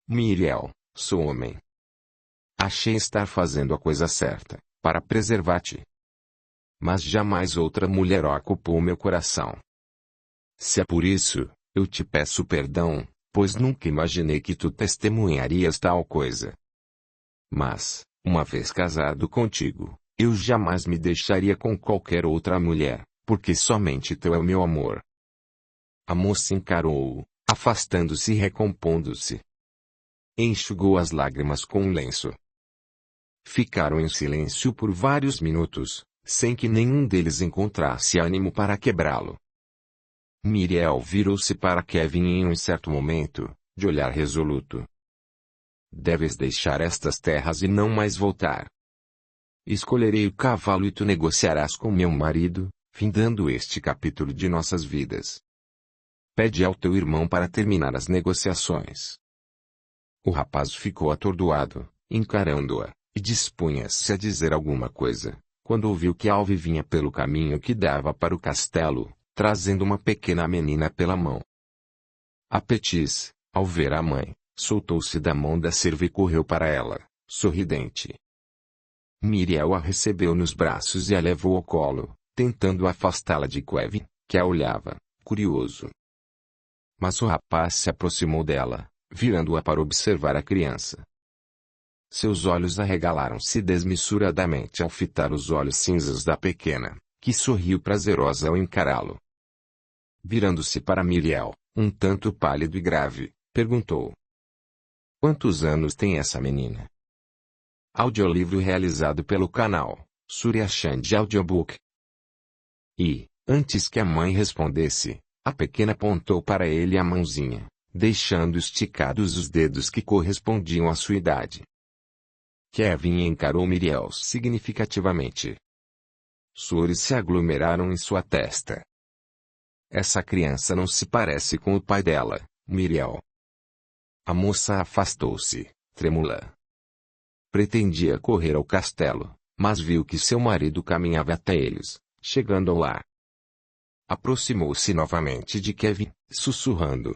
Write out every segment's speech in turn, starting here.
Miriel, sou homem. Achei estar fazendo a coisa certa, para preservar-te. Mas jamais outra mulher ocupou meu coração. Se é por isso, eu te peço perdão, pois nunca imaginei que tu testemunharias tal coisa. Mas, uma vez casado contigo, eu jamais me deixaria com qualquer outra mulher, porque somente teu é o meu amor. A moça encarou-o, afastando-se e recompondo-se. Enxugou as lágrimas com um lenço. Ficaram em silêncio por vários minutos, sem que nenhum deles encontrasse ânimo para quebrá-lo. Miriel virou-se para Kevin em um certo momento, de olhar resoluto. Deves deixar estas terras e não mais voltar. Escolherei o cavalo e tu negociarás com meu marido, findando este capítulo de nossas vidas. Pede ao teu irmão para terminar as negociações. O rapaz ficou atordoado, encarando-a, e dispunha-se a dizer alguma coisa, quando ouviu que Alve vinha pelo caminho que dava para o castelo, trazendo uma pequena menina pela mão. A Petis, ao ver a mãe, soltou-se da mão da serva e correu para ela, sorridente. Miriel a recebeu nos braços e a levou ao colo, tentando afastá-la de Kevin, que a olhava, curioso. Mas o rapaz se aproximou dela, virando-a para observar a criança. Seus olhos arregalaram-se desmesuradamente ao fitar os olhos cinzas da pequena, que sorriu prazerosa ao encará-lo. Virando-se para Miriel, um tanto pálido e grave, perguntou: Quantos anos tem essa menina? Audiolivro realizado pelo canal Surya Chand Audiobook. E, antes que a mãe respondesse, a pequena apontou para ele a mãozinha, deixando esticados os dedos que correspondiam à sua idade. Kevin encarou Miriel significativamente. Suores se aglomeraram em sua testa. Essa criança não se parece com o pai dela, Miriel. A moça afastou-se, trêmula. Pretendia correr ao castelo, mas viu que seu marido caminhava até eles, chegando ao lar. Aproximou-se novamente de Kevin, sussurrando: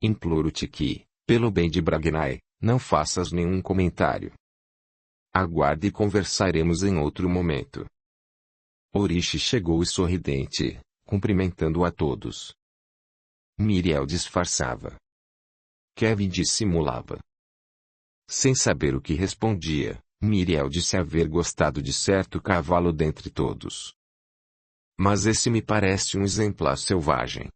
Imploro-te que, pelo bem de Bragnai, não faças nenhum comentário. Aguarde e conversaremos em outro momento. Orishi chegou e sorridente, cumprimentando a todos. Miriel disfarçava. Kevin dissimulava. Sem saber o que respondia, Miriel disse haver gostado de certo cavalo dentre todos. Mas esse me parece um exemplar selvagem.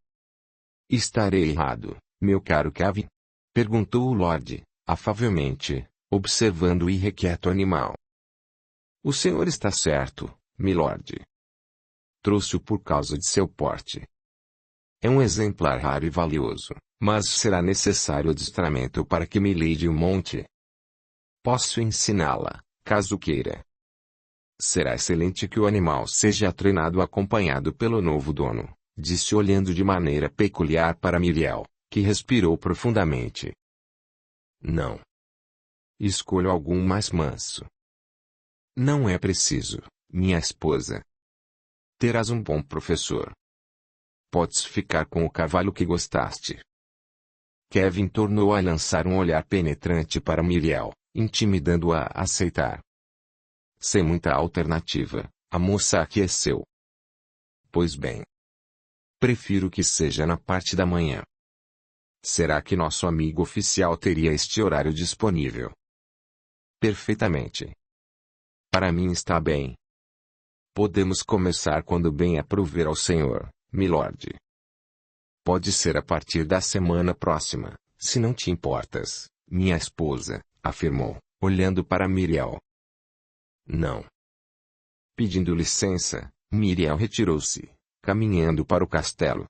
Estarei errado, meu caro Kevin? Perguntou o Lorde, afavelmente, observando o irrequieto animal. O senhor está certo, milord. Trouxe-o por causa de seu porte. É um exemplar raro e valioso, mas será necessário adestramento para que me lide o monte. Posso ensiná-la, caso queira. Será excelente que o animal seja treinado acompanhado pelo novo dono, disse olhando de maneira peculiar para Miriel, que respirou profundamente. Não. Escolho algum mais manso. Não é preciso, minha esposa. Terás um bom professor. Podes ficar com o cavalo que gostaste. Kevin tornou a lançar um olhar penetrante para Miriel, intimidando-a a aceitar. Sem muita alternativa, a moça aqueceu. Pois bem. Prefiro que seja na parte da manhã. Será que nosso amigo oficial teria este horário disponível? Perfeitamente. Para mim está bem. Podemos começar quando bem aprouver ao senhor, milord. Pode ser a partir da semana próxima, se não te importas, minha esposa, afirmou, olhando para Miriel. Não. Pedindo licença, Miriel retirou-se, caminhando para o castelo.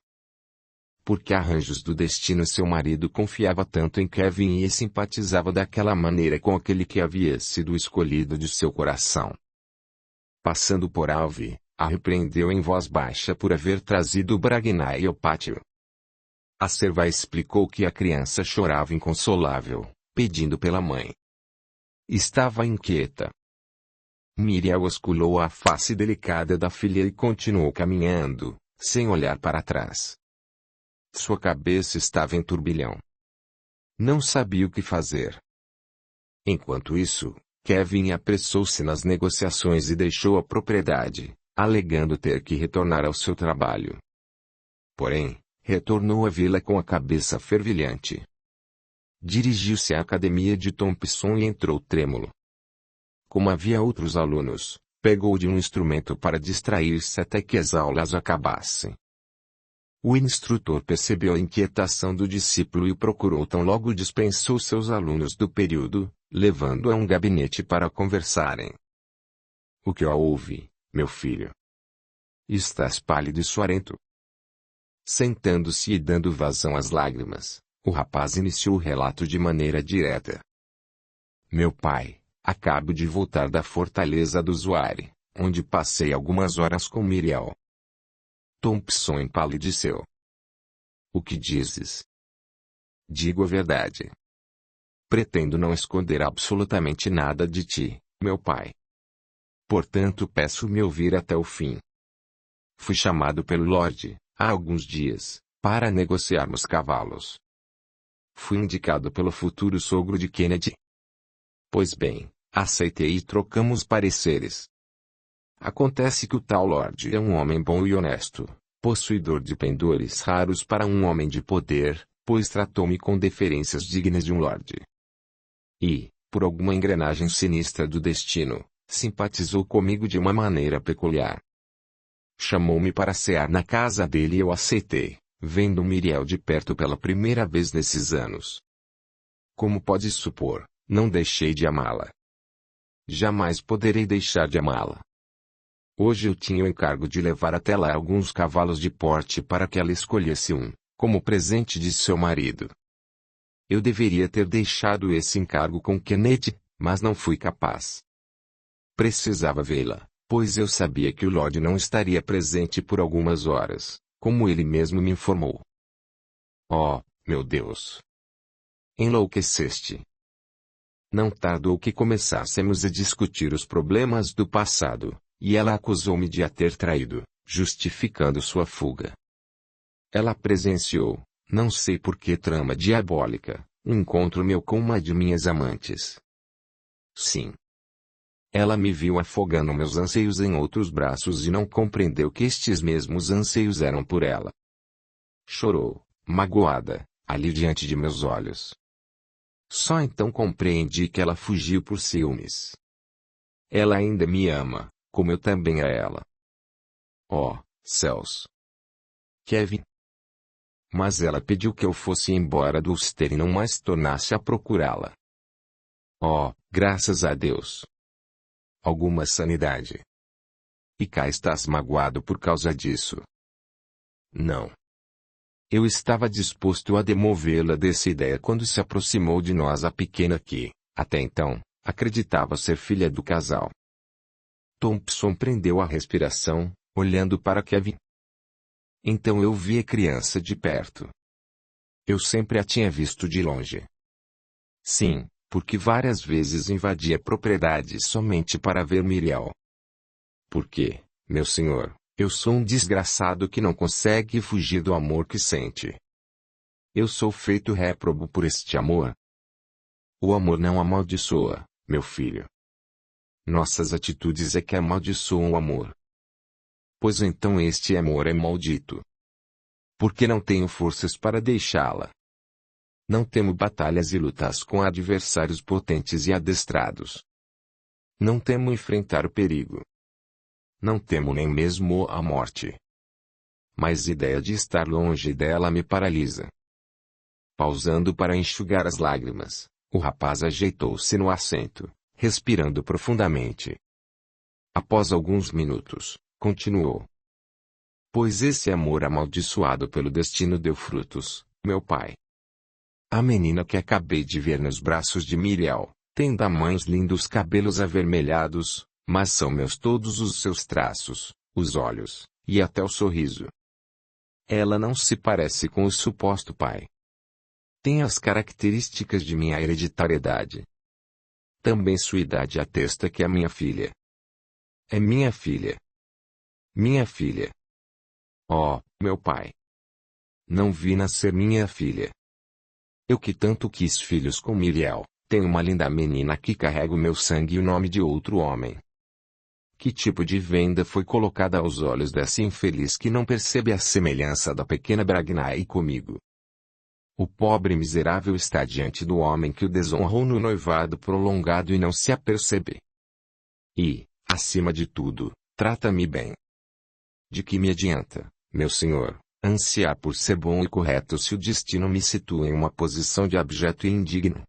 Por que arranjos do destino seu marido confiava tanto em Kevin e simpatizava daquela maneira com aquele que havia sido escolhido de seu coração? Passando por Alve, a repreendeu em voz baixa por haver trazido Bragnai ao pátio. A serva explicou que a criança chorava inconsolável, pedindo pela mãe. Estava inquieta. Miriel osculou a face delicada da filha e continuou caminhando, sem olhar para trás. Sua cabeça estava em turbilhão. Não sabia o que fazer. Enquanto isso, Kevin apressou-se nas negociações e deixou a propriedade, alegando ter que retornar ao seu trabalho. Porém, retornou à vila com a cabeça fervilhante. Dirigiu-se à academia de Thompson e entrou trêmulo. Como havia outros alunos, pegou de um instrumento para distrair-se até que as aulas acabassem. O instrutor percebeu a inquietação do discípulo e o procurou tão logo dispensou seus alunos do período, levando-o a um gabinete para conversarem. O que houve, meu filho? Estás pálido e suarento. Sentando-se e dando vazão às lágrimas, o rapaz iniciou o relato de maneira direta. Meu pai, acabo de voltar da fortaleza do Zoari, onde passei algumas horas com Miriel. Thompson empalideceu. O que dizes? Digo a verdade. Pretendo não esconder absolutamente nada de ti, meu pai. Portanto peço-me ouvir até o fim. Fui chamado pelo Lorde, há alguns dias, para negociarmos cavalos. Fui indicado pelo futuro sogro de Kennedy. Pois bem, aceitei e trocamos pareceres. Acontece que o tal Lorde é um homem bom e honesto, possuidor de pendores raros para um homem de poder, pois tratou-me com deferências dignas de um Lorde. E, por alguma engrenagem sinistra do destino, simpatizou comigo de uma maneira peculiar. Chamou-me para cear na casa dele e eu aceitei, vendo Miriel de perto pela primeira vez nesses anos. Como podes supor, não deixei de amá-la. Jamais poderei deixar de amá-la. Hoje eu tinha o encargo de levar até lá alguns cavalos de porte para que ela escolhesse um, como presente de seu marido. Eu deveria ter deixado esse encargo com Kennedy, mas não fui capaz. Precisava vê-la, pois eu sabia que o Lorde não estaria presente por algumas horas, como ele mesmo me informou. Oh, meu Deus! Enlouqueceste. Não tardou que começássemos a discutir os problemas do passado, e ela acusou-me de a ter traído, justificando sua fuga. Ela presenciou, não sei por que trama diabólica, um encontro meu com uma de minhas amantes. Sim. Ela me viu afogando meus anseios em outros braços e não compreendeu que estes mesmos anseios eram por ela. Chorou, magoada, ali diante de meus olhos. Só então compreendi que ela fugiu por ciúmes. Ela ainda me ama, como eu também a ela. Oh, céus! Kevin. Mas ela pediu que eu fosse embora do Ulster e não mais tornasse a procurá-la. Oh, graças a Deus! Alguma sanidade. E cá estás magoado por causa disso. Não. Eu estava disposto a demovê-la dessa ideia quando se aproximou de nós a pequena que, até então, acreditava ser filha do casal. Thompson prendeu a respiração, olhando para Kevin. Então eu vi a criança de perto. Eu sempre a tinha visto de longe. Sim, porque várias vezes invadi a propriedade somente para ver Miriel. Porque, meu senhor, eu sou um desgraçado que não consegue fugir do amor que sente. Eu sou feito réprobo por este amor. O amor não amaldiçoa, meu filho. Nossas atitudes é que amaldiçoam o amor. Pois então este amor é maldito. Porque não tenho forças para deixá-la. Não temo batalhas e lutas com adversários potentes e adestrados. Não temo enfrentar o perigo. Não temo nem mesmo a morte. Mas a ideia de estar longe dela me paralisa. Pausando para enxugar as lágrimas, o rapaz ajeitou-se no assento, respirando profundamente. Após alguns minutos, continuou. Pois esse amor amaldiçoado pelo destino deu frutos, meu pai. A menina que acabei de ver nos braços de Miriel, tem da mães lindos cabelos avermelhados, mas são meus todos os seus traços, os olhos, e até o sorriso. Ela não se parece com o suposto pai. Tem as características de minha hereditariedade. Também sua idade atesta que é minha filha. É minha filha. Minha filha. Oh, meu pai. Não vi nascer minha filha. Eu que tanto quis filhos com Miriel, tenho uma linda menina que carrega o meu sangue e o nome de outro homem. Que tipo de venda foi colocada aos olhos dessa infeliz que não percebe a semelhança da pequena Bragnai comigo? O pobre miserável está diante do homem que o desonrou no noivado prolongado e não se apercebe. E, acima de tudo, trata-me bem. De que me adianta, meu senhor, ansiar por ser bom e correto se o destino me situa em uma posição de abjeto e indigno?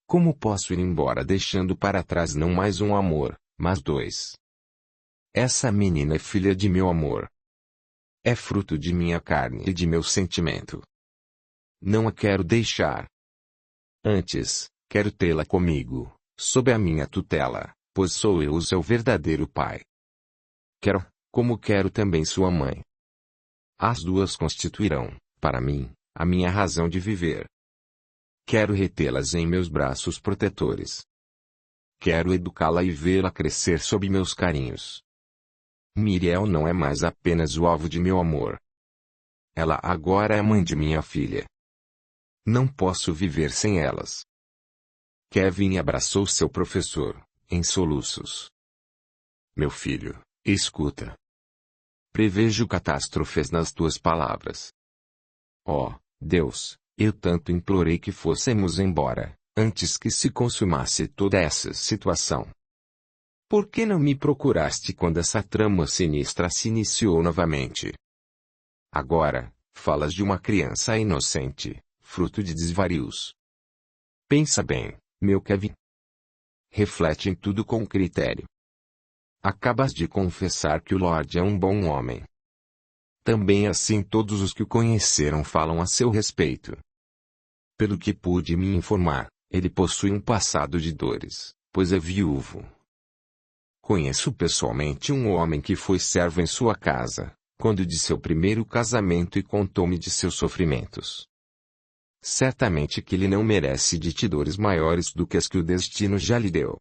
Como posso ir embora deixando para trás não mais um amor, mas dois? Essa menina é filha de meu amor. É fruto de minha carne e de meu sentimento. Não a quero deixar. Antes, quero tê-la comigo, sob a minha tutela, pois sou eu o seu verdadeiro pai. Quero, como quero também sua mãe. As duas constituirão, para mim, a minha razão de viver. Quero retê-las em meus braços protetores. Quero educá-la e vê-la crescer sob meus carinhos. Miriel não é mais apenas o alvo de meu amor. Ela agora é a mãe de minha filha. Não posso viver sem elas. Kevin abraçou seu professor, em soluços. Meu filho, escuta. Prevejo catástrofes nas tuas palavras. Oh, Deus, eu tanto implorei que fôssemos embora, antes que se consumasse toda essa situação. Por que não me procuraste quando essa trama sinistra se iniciou novamente? Agora, falas de uma criança inocente, fruto de desvarios. Pensa bem, meu Kevin. Reflete em tudo com critério. Acabas de confessar que o Lorde é um bom homem. Também assim todos os que o conheceram falam a seu respeito. Pelo que pude me informar, ele possui um passado de dores, pois é viúvo. Conheço pessoalmente um homem que foi servo em sua casa, quando de seu primeiro casamento e contou-me de seus sofrimentos. Certamente que ele não merece de ti dores maiores do que as que o destino já lhe deu.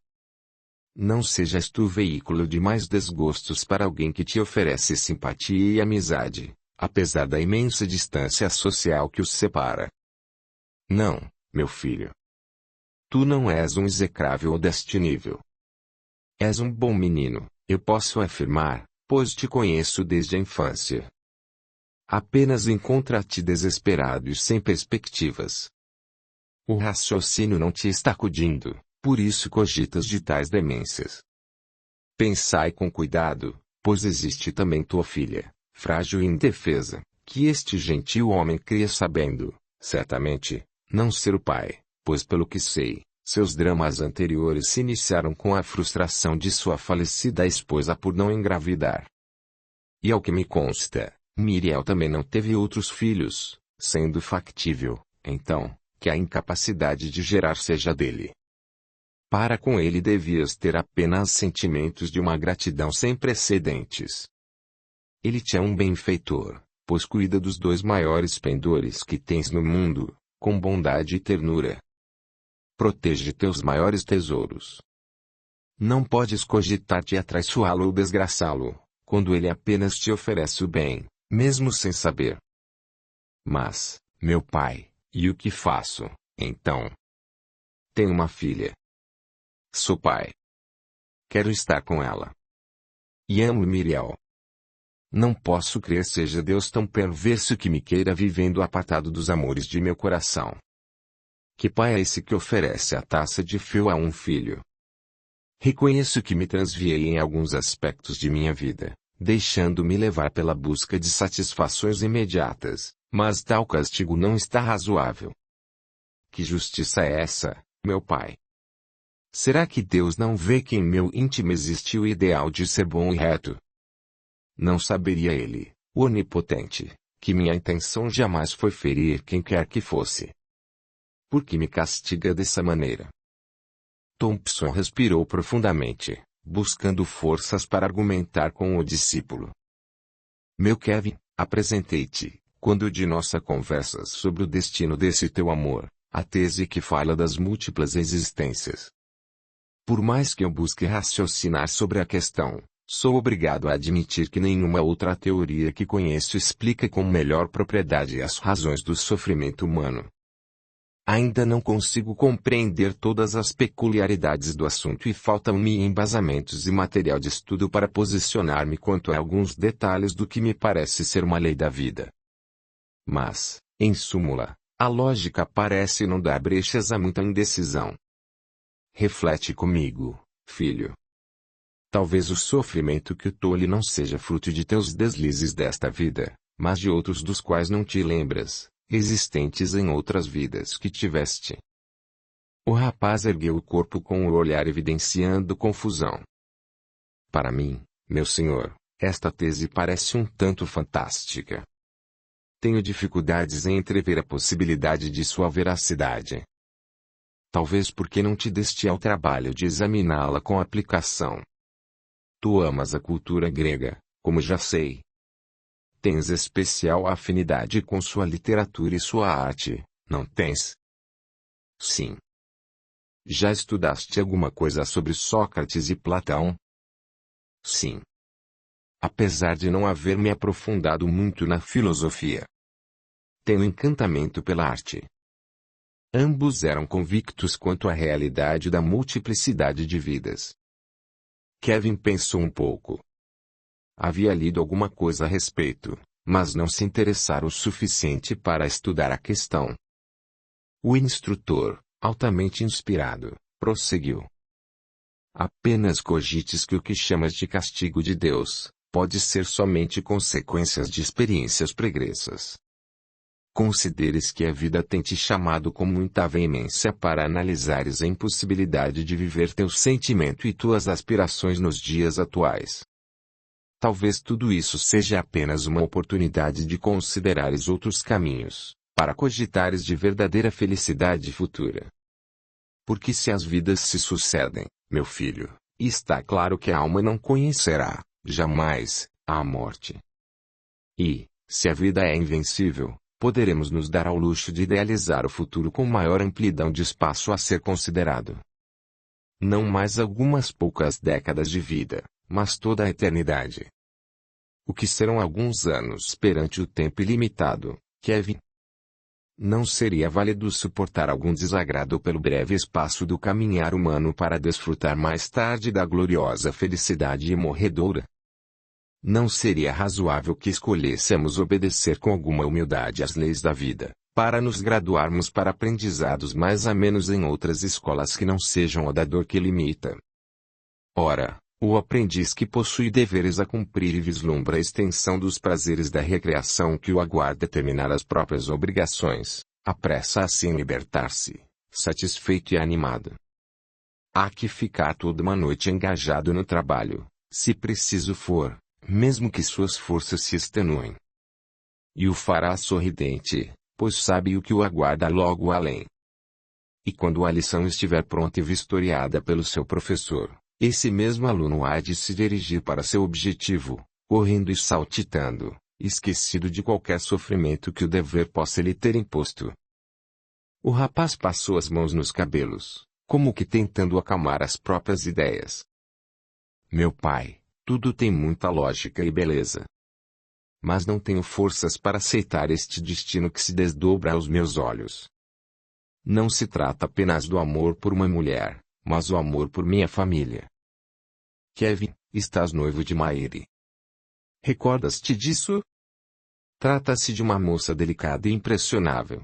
Não sejas tu veículo de mais desgostos para alguém que te oferece simpatia e amizade, apesar da imensa distância social que os separa. Não, meu filho. Tu não és um execrável ou destinível. És um bom menino, eu posso afirmar, pois te conheço desde a infância. Apenas encontra-te desesperado e sem perspectivas. O raciocínio não te está acudindo, por isso cogitas de tais demências. Pensai com cuidado, pois existe também tua filha, frágil e indefesa, que este gentil homem cria sabendo, certamente, não ser o pai, pois pelo que sei, seus dramas anteriores se iniciaram com a frustração de sua falecida esposa por não engravidar. E ao que me consta, Miriel também não teve outros filhos, sendo factível, então, que a incapacidade de gerar seja dele. Para com ele devias ter apenas sentimentos de uma gratidão sem precedentes. Ele te é um benfeitor, pois cuida dos dois maiores pendores que tens no mundo, com bondade e ternura. Protege teus maiores tesouros. Não podes cogitar de atraiçoá-lo ou desgraçá-lo, quando ele apenas te oferece o bem, mesmo sem saber. Mas, meu pai, e o que faço, então? Tenho uma filha. Sou pai. Quero estar com ela. E amo Miriel. Não posso crer seja Deus tão perverso que me queira vivendo apartado dos amores de meu coração. Que pai é esse que oferece a taça de fio a um filho? Reconheço que me transviei em alguns aspectos de minha vida, deixando-me levar pela busca de satisfações imediatas, mas tal castigo não está razoável. Que justiça é essa, meu pai? Será que Deus não vê que em meu íntimo existe o ideal de ser bom e reto? Não saberia ele, o onipotente, que minha intenção jamais foi ferir quem quer que fosse? Por que me castiga dessa maneira? Thompson respirou profundamente, buscando forças para argumentar com o discípulo. Meu Kevin, apresentei-te, quando de nossa conversa sobre o destino desse teu amor, a tese que fala das múltiplas existências. Por mais que eu busque raciocinar sobre a questão, sou obrigado a admitir que nenhuma outra teoria que conheço explica com melhor propriedade as razões do sofrimento humano. Ainda não consigo compreender todas as peculiaridades do assunto e faltam-me embasamentos e material de estudo para posicionar-me quanto a alguns detalhes do que me parece ser uma lei da vida. Mas, em súmula, a lógica parece não dar brechas a muita indecisão. Reflete comigo, filho. Talvez o sofrimento que tolhe não seja fruto de teus deslizes desta vida, mas de outros dos quais não te lembras, existentes em outras vidas que tiveste. O rapaz ergueu o corpo com o olhar evidenciando confusão. Para mim, meu senhor, esta tese parece um tanto fantástica. Tenho dificuldades em entrever a possibilidade de sua veracidade. Talvez porque não te deste ao trabalho de examiná-la com aplicação. Tu amas a cultura grega, como já sei. Tens especial afinidade com sua literatura e sua arte, não tens? Sim. Já estudaste alguma coisa sobre Sócrates e Platão? Sim. Apesar de não haver me aprofundado muito na filosofia, tenho encantamento pela arte. Ambos eram convictos quanto à realidade da multiplicidade de vidas. Kevin pensou um pouco. Havia lido alguma coisa a respeito, mas não se interessara o suficiente para estudar a questão. O instrutor, altamente inspirado, prosseguiu. Apenas cogites que o que chamas de castigo de Deus, pode ser somente consequências de experiências pregressas. Consideres que a vida tem te chamado com muita veemência para analisares a impossibilidade de viver teu sentimento e tuas aspirações nos dias atuais. Talvez tudo isso seja apenas uma oportunidade de considerares outros caminhos, para cogitares de verdadeira felicidade futura. Porque se as vidas se sucedem, meu filho, está claro que a alma não conhecerá, jamais, a morte. E, se a vida é invencível, poderemos nos dar ao luxo de idealizar o futuro com maior amplidão de espaço a ser considerado. Não mais algumas poucas décadas de vida, mas toda a eternidade. O que serão alguns anos perante o tempo ilimitado, Kevin? Não seria válido suportar algum desagrado pelo breve espaço do caminhar humano para desfrutar mais tarde da gloriosa felicidade imorredoura? Não seria razoável que escolhêssemos obedecer com alguma humildade às leis da vida, para nos graduarmos para aprendizados mais amenos em outras escolas que não sejam a da dor que limita? Ora, o aprendiz que possui deveres a cumprir e vislumbra a extensão dos prazeres da recreação que o aguarda terminar as próprias obrigações, apressa assim em libertar-se, satisfeito e animado. Há que ficar toda uma noite engajado no trabalho, se preciso for, mesmo que suas forças se extenuem. E o fará sorridente, pois sabe o que o aguarda logo além. E quando a lição estiver pronta e vistoriada pelo seu professor, esse mesmo aluno há de se dirigir para seu objetivo, correndo e saltitando, esquecido de qualquer sofrimento que o dever possa lhe ter imposto. O rapaz passou as mãos nos cabelos, como que tentando acalmar as próprias ideias. Meu pai, tudo tem muita lógica e beleza. Mas não tenho forças para aceitar este destino que se desdobra aos meus olhos. Não se trata apenas do amor por uma mulher, mas o amor por minha família. Kevin, estás noivo de Maire. Recordas-te disso? Trata-se de uma moça delicada e impressionável.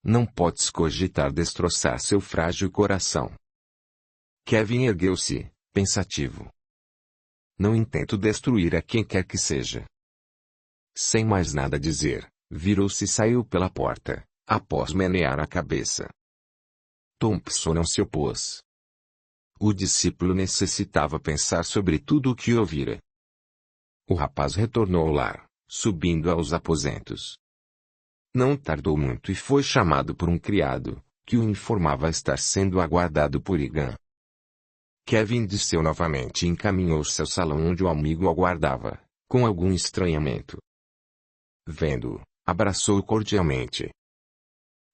Não podes cogitar destroçar seu frágil coração. Kevin ergueu-se, pensativo. Não intento destruir a quem quer que seja. Sem mais nada a dizer, virou-se e saiu pela porta, após menear a cabeça. Thompson não se opôs. O discípulo necessitava pensar sobre tudo o que ouvira. O rapaz retornou ao lar, subindo aos aposentos. Não tardou muito e foi chamado por um criado, que o informava estar sendo aguardado por Igan. Kevin desceu novamente e encaminhou-se ao salão onde o amigo aguardava, com algum estranhamento. Vendo-o, abraçou-o cordialmente.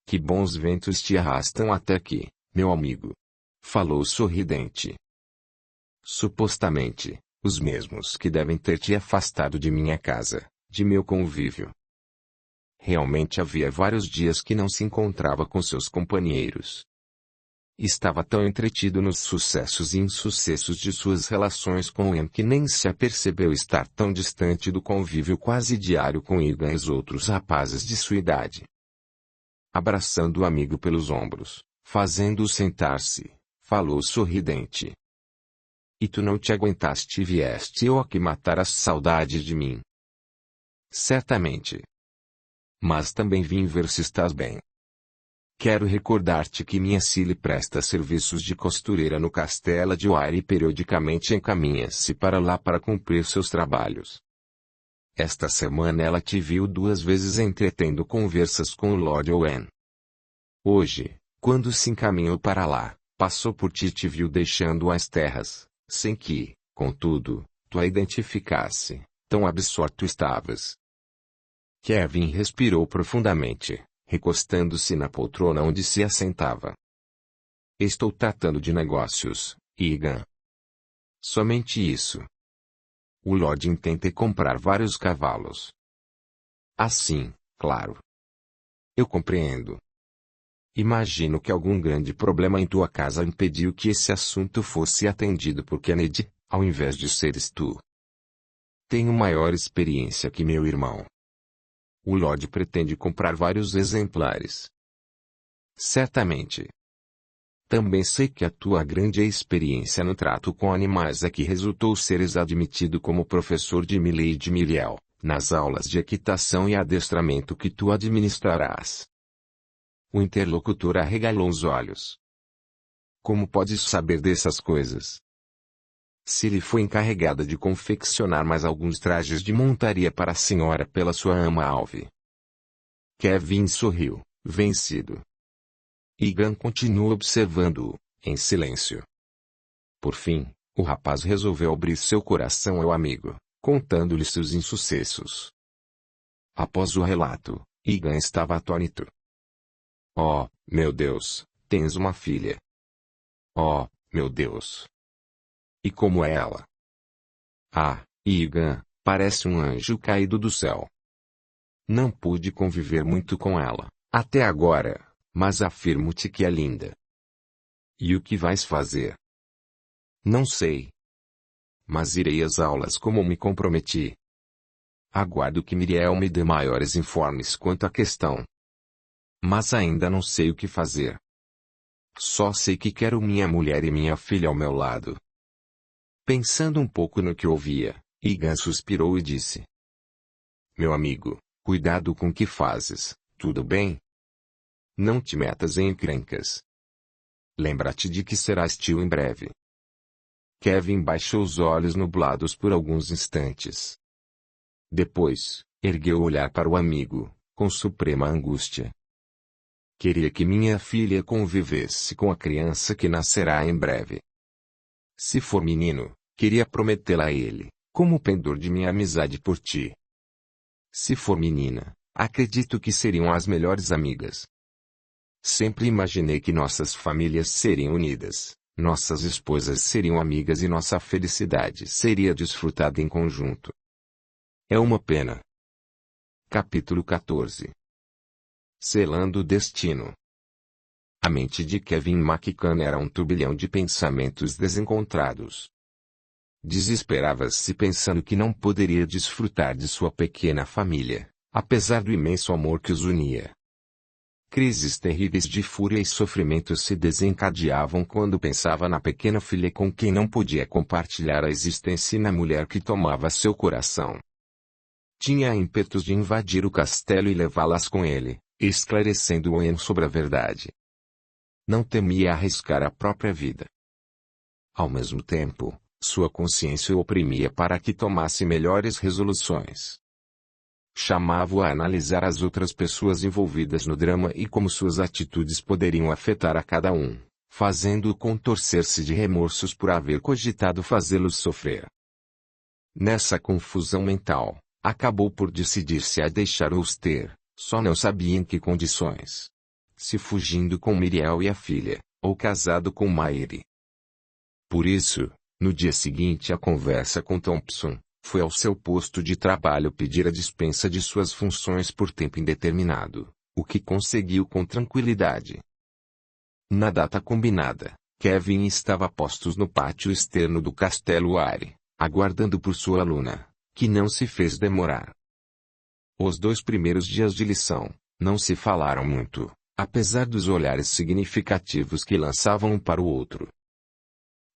Que bons ventos te arrastam até aqui, meu amigo. Falou sorridente. Supostamente, os mesmos que devem ter te afastado de minha casa, de meu convívio. Realmente havia vários dias que não se encontrava com seus companheiros. Estava tão entretido nos sucessos e insucessos de suas relações com Ian que nem se apercebeu estar tão distante do convívio quase diário com Egan e os outros rapazes de sua idade. Abraçando o amigo pelos ombros, fazendo-o sentar-se, falou sorridente. E tu não te aguentaste e vieste eu aqui matar as saudades de mim. Certamente. Mas também vim ver se estás bem. Quero recordar-te que minha Cilly presta serviços de costureira no Castelo de Wire e periodicamente encaminha-se para lá para cumprir seus trabalhos. Esta semana ela te viu 2 vezes entretendo conversas com o Lord Owen. Hoje, quando se encaminhou para lá, passou por ti e te viu deixando as terras, sem que, contudo, tu a identificasse, tão absorto estavas. Kevin respirou profundamente, recostando-se na poltrona onde se assentava. Estou tratando de negócios, Egan. Somente isso. O Lord intenta comprar vários cavalos. Assim, claro. Eu compreendo. Imagino que algum grande problema em tua casa impediu que esse assunto fosse atendido por Kennedy, ao invés de seres tu. Tenho maior experiência que meu irmão. O Lord pretende comprar vários exemplares. Certamente. Também sei que a tua grande experiência no trato com animais é que resultou seres admitido como professor de Milady Miriel, nas aulas de equitação e adestramento que tu administrarás. O interlocutor arregalou os olhos. Como podes saber dessas coisas? Cilly foi encarregada de confeccionar mais alguns trajes de montaria para a senhora pela sua ama Alve. Kevin sorriu, vencido. Egan continuou observando-o, em silêncio. Por fim, o rapaz resolveu abrir seu coração ao amigo, contando-lhe seus insucessos. Após o relato, Egan estava atônito. Oh, meu Deus, tens uma filha. Oh, meu Deus. E como é ela? Ah, Egan, parece um anjo caído do céu. Não pude conviver muito com ela, até agora, mas afirmo-te que é linda. E o que vais fazer? Não sei. Mas irei às aulas como me comprometi. Aguardo que Miriel me dê maiores informes quanto à questão. Mas ainda não sei o que fazer. Só sei que quero minha mulher e minha filha ao meu lado. Pensando um pouco no que ouvia, Egan suspirou e disse. Meu amigo, cuidado com o que fazes, tudo bem? Não te metas em encrencas. Lembra-te de que serás tio em breve. Kevin baixou os olhos nublados por alguns instantes. Depois, ergueu o olhar para o amigo, com suprema angústia. Queria que minha filha convivesse com a criança que nascerá em breve. Se for menino, queria prometê-la a ele, como pendor de minha amizade por ti. Se for menina, acredito que seriam as melhores amigas. Sempre imaginei que nossas famílias seriam unidas, nossas esposas seriam amigas e nossa felicidade seria desfrutada em conjunto. É uma pena. Capítulo 14. Selando o destino. A mente de Kevin McCann era um turbilhão de pensamentos desencontrados. Desesperava-se pensando que não poderia desfrutar de sua pequena família, apesar do imenso amor que os unia. Crises terríveis de fúria e sofrimento se desencadeavam quando pensava na pequena filha com quem não podia compartilhar a existência e na mulher que tomava seu coração. Tinha ímpetos de invadir o castelo e levá-las com ele, esclarecendo Owen sobre a verdade. Não temia arriscar a própria vida. Ao mesmo tempo, sua consciência o oprimia para que tomasse melhores resoluções. Chamava-o a analisar as outras pessoas envolvidas no drama e como suas atitudes poderiam afetar a cada um, fazendo-o contorcer-se de remorsos por haver cogitado fazê-los sofrer. Nessa confusão mental, acabou por decidir-se a deixar-os ter, só não sabia em que condições. Se fugindo com Miriel e a filha, ou casado com Maire. Por isso, no dia seguinte à conversa com Thompson, Foi ao seu posto de trabalho pedir a dispensa de suas funções por tempo indeterminado, o que conseguiu com tranquilidade. Na data combinada, Kevin estava a postos no pátio externo do Castelo Ware, aguardando por sua aluna, que não se fez demorar. Os 2 primeiros dias de lição, não se falaram muito, apesar dos olhares significativos que lançavam um para o outro.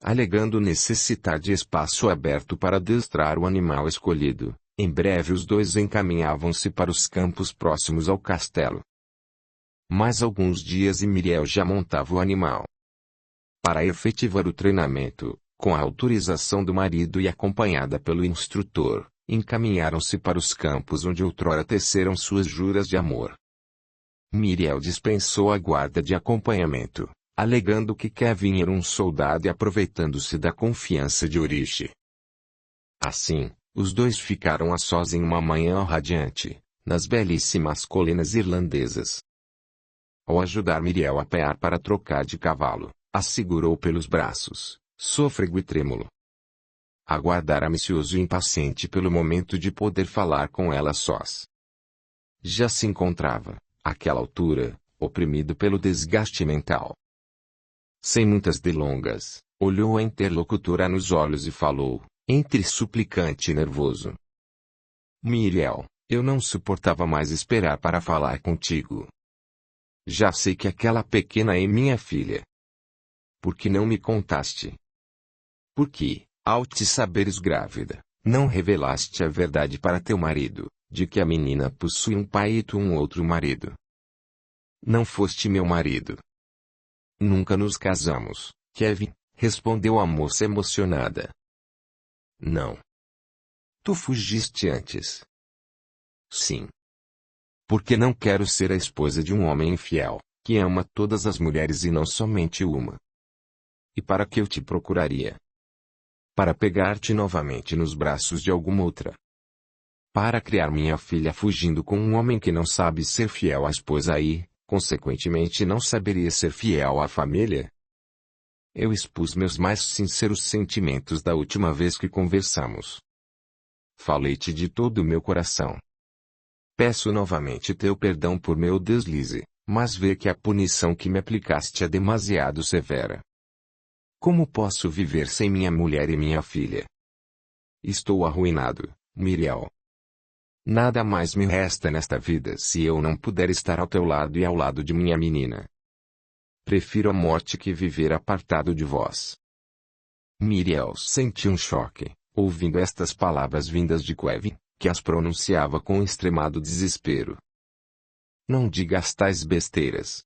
Alegando necessitar de espaço aberto para adestrar o animal escolhido, em breve os 2 encaminhavam-se para os campos próximos ao castelo. Mais alguns dias e Miriel já montava o animal. Para efetivar o treinamento, com a autorização do marido e acompanhada pelo instrutor, encaminharam-se para os campos onde outrora teceram suas juras de amor. Miriel dispensou a guarda de acompanhamento, alegando que Kevin era um soldado e aproveitando-se da confiança de Oriche. Assim, os 2 ficaram a sós em uma manhã radiante, nas belíssimas colinas irlandesas. Ao ajudar Miriel a pear para trocar de cavalo, a segurou pelos braços, sôfrego e trêmulo. Aguardara ansioso e impaciente pelo momento de poder falar com ela sós. Já se encontrava, àquela altura, oprimido pelo desgaste mental. Sem muitas delongas, olhou a interlocutora nos olhos e falou, entre suplicante e nervoso: Miriel, eu não suportava mais esperar para falar contigo. Já sei que aquela pequena é minha filha. Por que não me contaste? Porque, ao te saberes grávida, não revelaste a verdade para teu marido, de que a menina possui um pai e tu um outro marido. Não foste meu marido. Nunca nos casamos, Kevin, respondeu a moça emocionada. Não. Tu fugiste antes. Sim. Porque não quero ser a esposa de um homem infiel, que ama todas as mulheres e não somente uma. E para que eu te procuraria? Para pegar-te novamente nos braços de alguma outra. Para criar minha filha fugindo com um homem que não sabe ser fiel à esposa e, consequentemente não saberia ser fiel à família? Eu expus meus mais sinceros sentimentos da última vez que conversamos. Falei-te de todo o meu coração. Peço novamente teu perdão por meu deslize, mas vê que a punição que me aplicaste é demasiado severa. Como posso viver sem minha mulher e minha filha? Estou arruinado, Miriel. Nada mais me resta nesta vida se eu não puder estar ao teu lado e ao lado de minha menina. Prefiro a morte que viver apartado de vós. Miriel sentiu um choque, ouvindo estas palavras vindas de Kevin, que as pronunciava com extremado desespero. Não digas tais besteiras.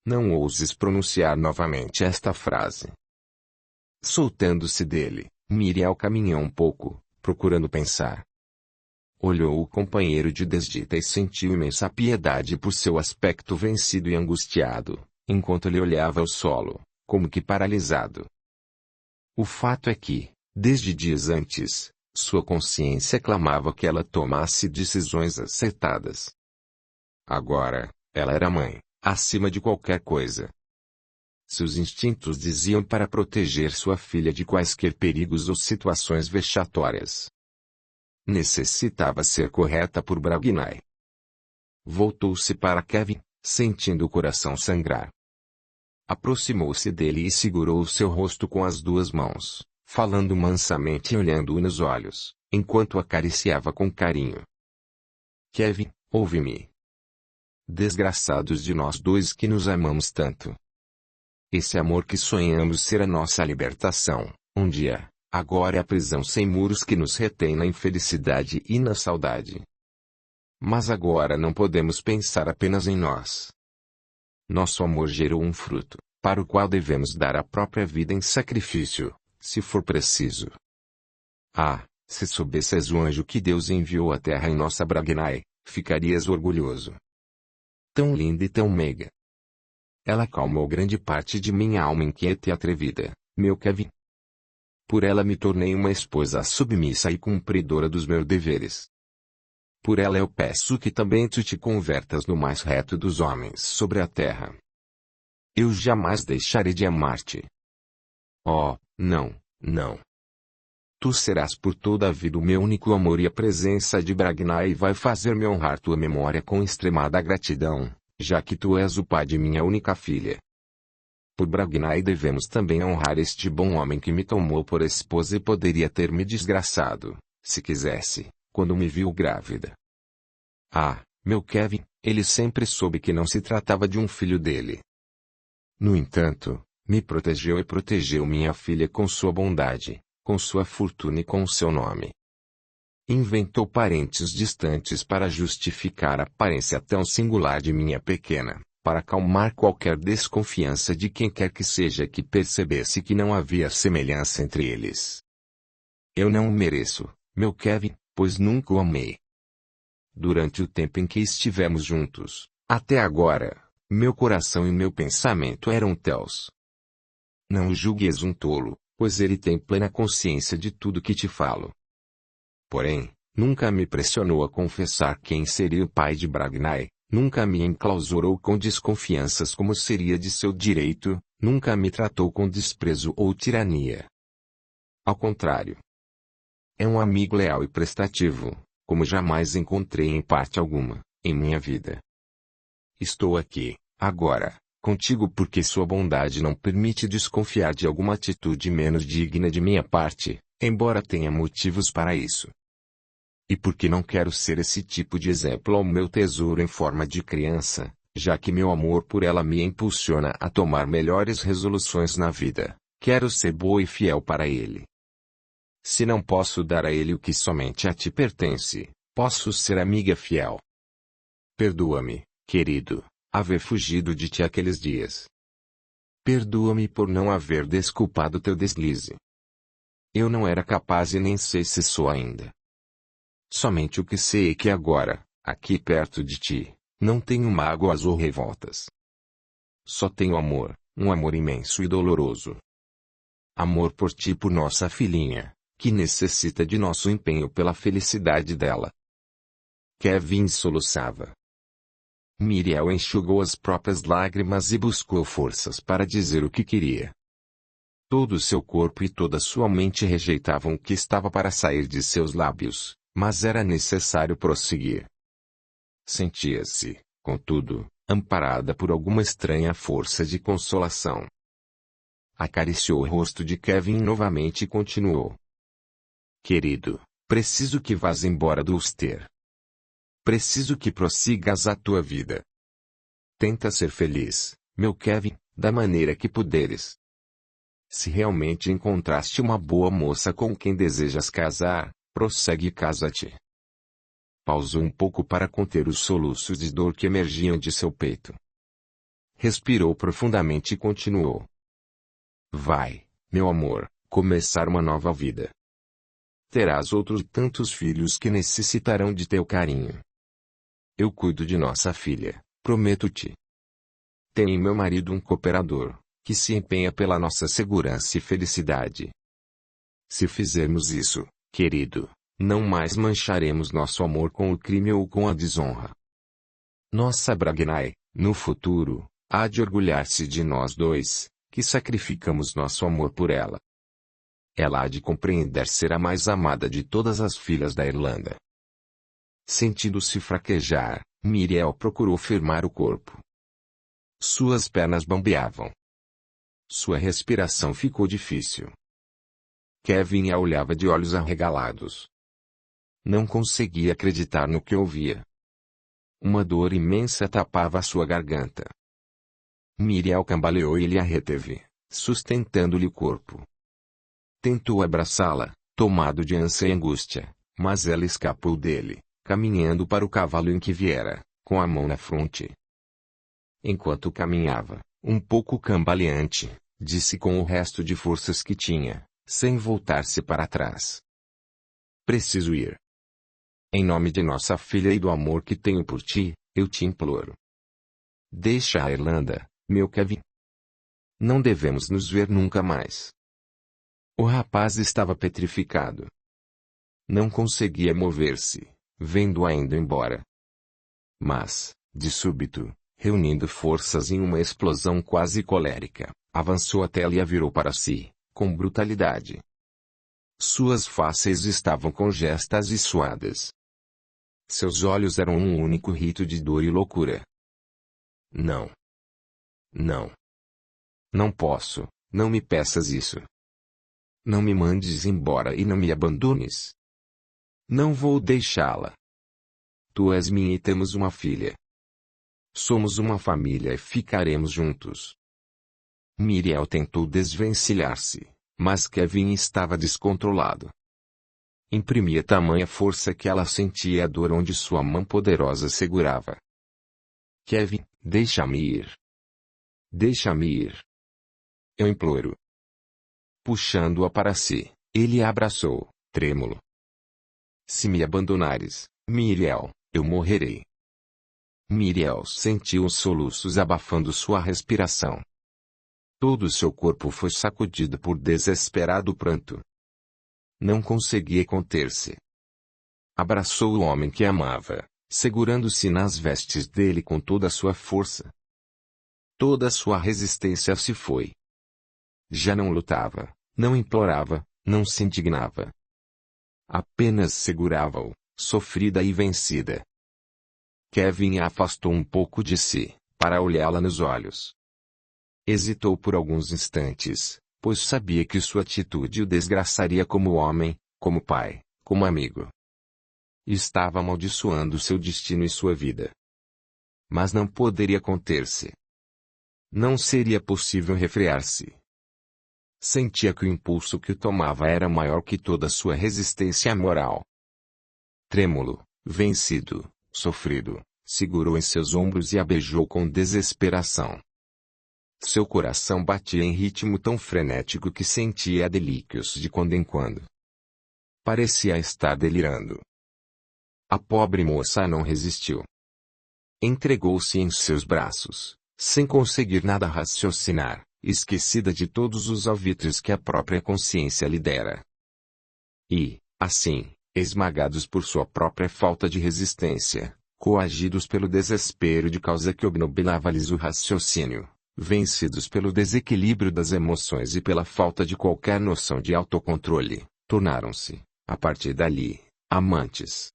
Não ouses pronunciar novamente esta frase. Soltando-se dele, Miriel caminhou um pouco, procurando pensar. Olhou o companheiro de desdita e sentiu imensa piedade por seu aspecto vencido e angustiado, enquanto ele olhava ao solo, como que paralisado. O fato é que, desde dias antes, sua consciência clamava que ela tomasse decisões acertadas. Agora, ela era mãe, acima de qualquer coisa. Seus instintos diziam para proteger sua filha de quaisquer perigos ou situações vexatórias. Necessitava ser correta por Bragnai. Voltou-se para Kevin, sentindo o coração sangrar. Aproximou-se dele e segurou o seu rosto com as 2 mãos, falando mansamente e olhando-o nos olhos, enquanto o acariciava com carinho. Kevin, ouve-me. Desgraçados de nós 2 que nos amamos tanto. Esse amor que sonhamos ser a nossa libertação, um dia, agora é a prisão sem muros que nos retém na infelicidade e na saudade. Mas agora não podemos pensar apenas em nós. Nosso amor gerou um fruto, para o qual devemos dar a própria vida em sacrifício, se for preciso. Ah, se soubesses o anjo que Deus enviou à terra em nossa Bragnai, ficarias orgulhoso. Tão linda e tão meiga. Ela acalmou grande parte de minha alma inquieta e atrevida, meu Kevin. Por ela me tornei uma esposa submissa e cumpridora dos meus deveres. Por ela eu peço que também tu te convertas no mais reto dos homens sobre a terra. Eu jamais deixarei de amar-te. Oh, não, não. Tu serás por toda a vida o meu único amor e a presença de Bragnai vai fazer-me honrar tua memória com extremada gratidão, já que tu és o pai de minha única filha. Por Bragnai devemos também honrar este bom homem que me tomou por esposa e poderia ter me desgraçado, se quisesse, quando me viu grávida. Ah, meu Kevin, ele sempre soube que não se tratava de um filho dele. No entanto, me protegeu e protegeu minha filha com sua bondade, com sua fortuna e com seu nome. Inventou parentes distantes para justificar a aparência tão singular de minha pequena, para acalmar qualquer desconfiança de quem quer que seja que percebesse que não havia semelhança entre eles. Eu não o mereço, meu Kevin, pois nunca o amei. Durante o tempo em que estivemos juntos, até agora, meu coração e meu pensamento eram teus. Não o julgues um tolo, pois ele tem plena consciência de tudo que te falo. Porém, nunca me pressionou a confessar quem seria o pai de Bragnai, nunca me enclausurou com desconfianças como seria de seu direito, nunca me tratou com desprezo ou tirania. Ao contrário. É um amigo leal e prestativo, como jamais encontrei em parte alguma, em minha vida. Estou aqui, agora, contigo porque sua bondade não permite desconfiar de alguma atitude menos digna de minha parte, embora tenha motivos para isso. E porque não quero ser esse tipo de exemplo ao meu tesouro em forma de criança, já que meu amor por ela me impulsiona a tomar melhores resoluções na vida, quero ser boa e fiel para ele. Se não posso dar a ele o que somente a ti pertence, posso ser amiga fiel. Perdoa-me, querido, haver fugido de ti aqueles dias. Perdoa-me por não haver desculpado teu deslize. Eu não era capaz e nem sei se sou ainda. Somente o que sei é que agora, aqui perto de ti, não tenho mágoas ou revoltas. Só tenho amor, um amor imenso e doloroso. Amor por ti e por nossa filhinha, que necessita de nosso empenho pela felicidade dela. Kevin soluçava. Miriel enxugou as próprias lágrimas e buscou forças para dizer o que queria. Todo o seu corpo e toda sua mente rejeitavam o que estava para sair de seus lábios, mas era necessário prosseguir. Sentia-se, contudo, amparada por alguma estranha força de consolação. Acariciou o rosto de Kevin novamente e continuou. Querido, preciso que vás embora do Ulster. Preciso que prossigas a tua vida. Tenta ser feliz, meu Kevin, da maneira que puderes. Se realmente encontraste uma boa moça com quem desejas casar, prossegue e casa-te. Pausou um pouco para conter os soluços de dor que emergiam de seu peito. Respirou profundamente e continuou. Vai, meu amor, começar uma nova vida. Terás outros tantos filhos que necessitarão de teu carinho. Eu cuido de nossa filha, prometo-te. Tenho em meu marido um cooperador, que se empenha pela nossa segurança e felicidade. Se fizermos isso, querido, não mais mancharemos nosso amor com o crime ou com a desonra. Nossa Bragnai, no futuro, há de orgulhar-se de nós dois, que sacrificamos nosso amor por ela. Ela há de compreender ser a mais amada de todas as filhas da Irlanda. Sentindo-se fraquejar, Miriel procurou firmar o corpo. Suas pernas bambeavam. Sua respiração ficou difícil. Kevin a olhava de olhos arregalados. Não conseguia acreditar no que ouvia. Uma dor imensa tapava a sua garganta. Miriel cambaleou e ele a reteve, sustentando-lhe o corpo. Tentou abraçá-la, tomado de ânsia e angústia, mas ela escapou dele, caminhando para o cavalo em que viera, com a mão na fronte. Enquanto caminhava, um pouco cambaleante, disse com o resto de forças que tinha, sem voltar-se para trás. Preciso ir. Em nome de nossa filha e do amor que tenho por ti, eu te imploro. Deixa a Irlanda, meu Kevin. Não devemos nos ver nunca mais. O rapaz estava petrificado. Não conseguia mover-se, vendo-a indo embora. Mas, de súbito, reunindo forças em uma explosão quase colérica, avançou até ela e a virou para si, com brutalidade. Suas faces estavam congestas e suadas. Seus olhos eram um único rito de dor e loucura. Não. Não. Não posso, não me peças isso. Não me mandes embora e não me abandones. Não vou deixá-la. Tu és minha e temos uma filha. Somos uma família e ficaremos juntos. Miriel tentou desvencilhar-se, mas Kevin estava descontrolado. Imprimia tamanha força que ela sentia a dor onde sua mão poderosa segurava. Kevin, deixa-me ir. Deixa-me ir. Eu imploro. Puxando-a para si, ele a abraçou, trêmulo. Se me abandonares, Miriel, eu morrerei. Miriel sentiu os soluços abafando sua respiração. Todo seu corpo foi sacudido por desesperado pranto. Não conseguia conter-se. Abraçou o homem que amava, segurando-se nas vestes dele com toda a sua força. Toda a sua resistência se foi. Já não lutava, não implorava, não se indignava. Apenas segurava-o, sofrida e vencida. Kevin a afastou um pouco de si, para olhá-la nos olhos. Hesitou por alguns instantes, pois sabia que sua atitude o desgraçaria como homem, como pai, como amigo. Estava amaldiçoando seu destino e sua vida. Mas não poderia conter-se. Não seria possível refrear-se. Sentia que o impulso que o tomava era maior que toda sua resistência moral. Trêmulo, vencido, sofrido, segurou em seus ombros e a beijou com desesperação. Seu coração batia em ritmo tão frenético que sentia delíquios de quando em quando. Parecia estar delirando. A pobre moça não resistiu. Entregou-se em seus braços, sem conseguir nada raciocinar, esquecida de todos os alvitres que a própria consciência lhe dera. E, assim, esmagados por sua própria falta de resistência, coagidos pelo desespero de causa que obnubilava-lhes o raciocínio, vencidos pelo desequilíbrio das emoções e pela falta de qualquer noção de autocontrole, tornaram-se, a partir dali, amantes.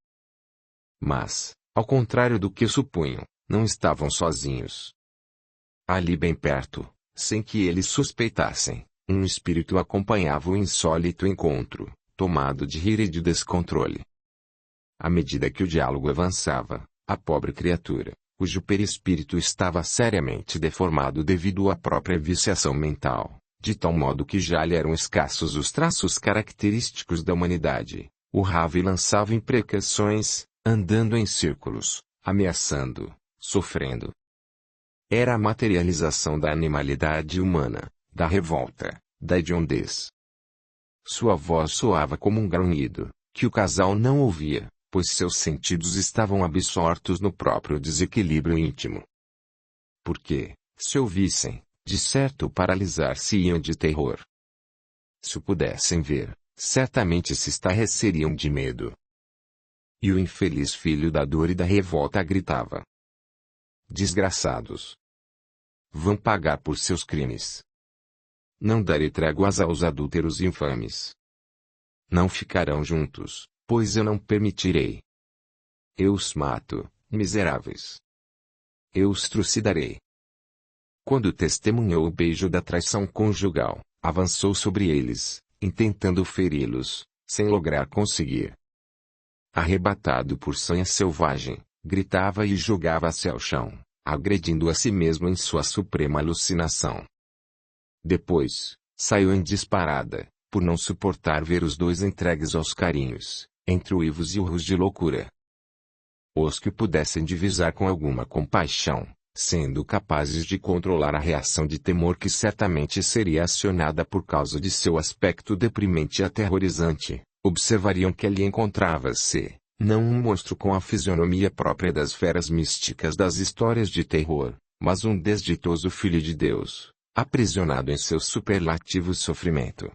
Mas, ao contrário do que supunham, não estavam sozinhos. Ali bem perto, sem que eles suspeitassem, um espírito acompanhava o insólito encontro, tomado de rir e de descontrole. À medida que o diálogo avançava, a pobre criatura, cujo perispírito estava seriamente deformado devido à própria viciação mental, de tal modo que já lhe eram escassos os traços característicos da humanidade, urrava e lançava imprecações, andando em círculos, ameaçando, sofrendo. Era a materialização da animalidade humana, da revolta, da hediondez. Sua voz soava como um grunhido, que o casal não ouvia, pois seus sentidos estavam absortos no próprio desequilíbrio íntimo. Porque, se ouvissem, de certo paralisar-se-iam de terror. Se o pudessem ver, certamente se estarreceriam de medo. E o infeliz filho da dor e da revolta gritava: desgraçados! Vão pagar por seus crimes. Não darei tréguas aos adúlteros infames. Não ficarão juntos, pois eu não permitirei. Eu os mato, miseráveis. Eu os trucidarei. Quando testemunhou o beijo da traição conjugal, avançou sobre eles, intentando feri-los, sem lograr conseguir. Arrebatado por sanha selvagem, gritava e jogava-se ao chão, agredindo a si mesmo em sua suprema alucinação. Depois, saiu em disparada, por não suportar ver os dois entregues aos carinhos, entre uivos e urros de loucura. Os que pudessem divisar com alguma compaixão, sendo capazes de controlar a reação de temor que certamente seria acionada por causa de seu aspecto deprimente e aterrorizante, observariam que ali encontrava-se, não um monstro com a fisionomia própria das feras místicas das histórias de terror, mas um desditoso filho de Deus, aprisionado em seu superlativo sofrimento.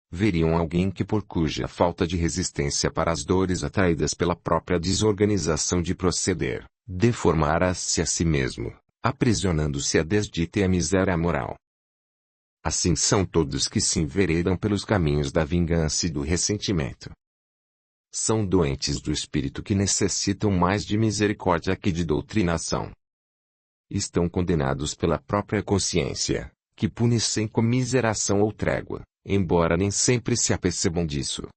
Veriam alguém que por cuja falta de resistência para as dores atraídas pela própria desorganização de proceder, deformara-se a si mesmo, aprisionando-se à desdita e à miséria moral. Assim são todos que se enveredam pelos caminhos da vingança e do ressentimento. São doentes do espírito que necessitam mais de misericórdia que de doutrinação. Estão condenados pela própria consciência, que pune sem comiseração ou trégua, embora nem sempre se apercebam disso.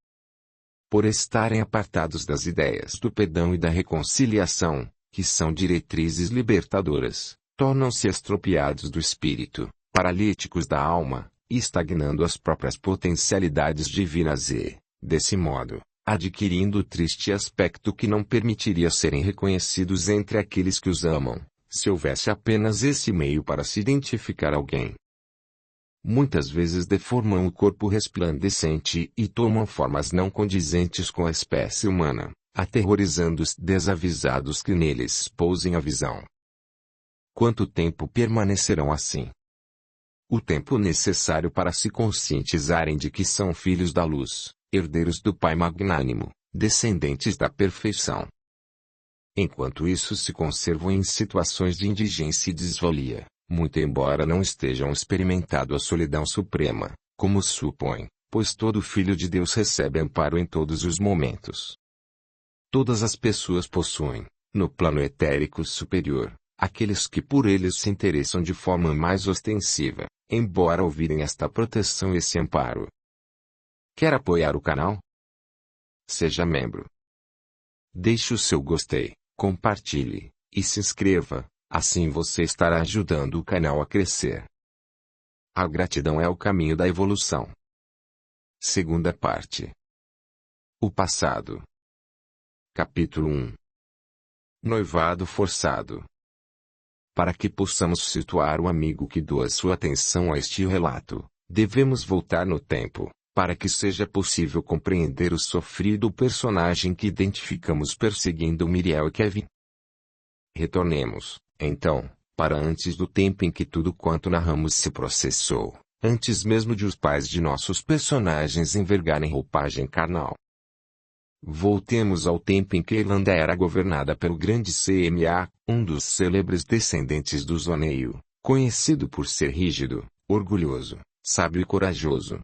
Por estarem apartados das ideias do perdão e da reconciliação, que são diretrizes libertadoras, tornam-se estropiados do espírito, paralíticos da alma, e estagnando as próprias potencialidades divinas e, desse modo, adquirindo o triste aspecto que não permitiria serem reconhecidos entre aqueles que os amam, se houvesse apenas esse meio para se identificar alguém. Muitas vezes deformam o corpo resplandecente e tomam formas não condizentes com a espécie humana, aterrorizando os desavisados que neles pousem a visão. Quanto tempo permanecerão assim? O tempo necessário para se conscientizarem de que são filhos da luz, herdeiros do Pai magnânimo, descendentes da perfeição. Enquanto isso se conservam em situações de indigência e desvalia, muito embora não estejam experimentando a solidão suprema, como supõe, pois todo filho de Deus recebe amparo em todos os momentos. Todas as pessoas possuem, no plano etérico superior, aqueles que por eles se interessam de forma mais ostensiva, embora ouvirem esta proteção e esse amparo. Quer apoiar o canal? Seja membro. Deixe o seu gostei, compartilhe, e se inscreva, assim você estará ajudando o canal a crescer. A gratidão é o caminho da evolução. Segunda parte. O passado. Capítulo 1. Noivado forçado. Para que possamos situar o amigo que doa sua atenção a este relato, devemos voltar no tempo, para que seja possível compreender o sofrido personagem que identificamos perseguindo Miriel e Kevin. Retornemos, então, para antes do tempo em que tudo quanto narramos se processou, antes mesmo de os pais de nossos personagens envergarem roupagem carnal. Voltemos ao tempo em que Irlanda era governada pelo grande CMA, um dos célebres descendentes do Zoneio, conhecido por ser rígido, orgulhoso, sábio e corajoso.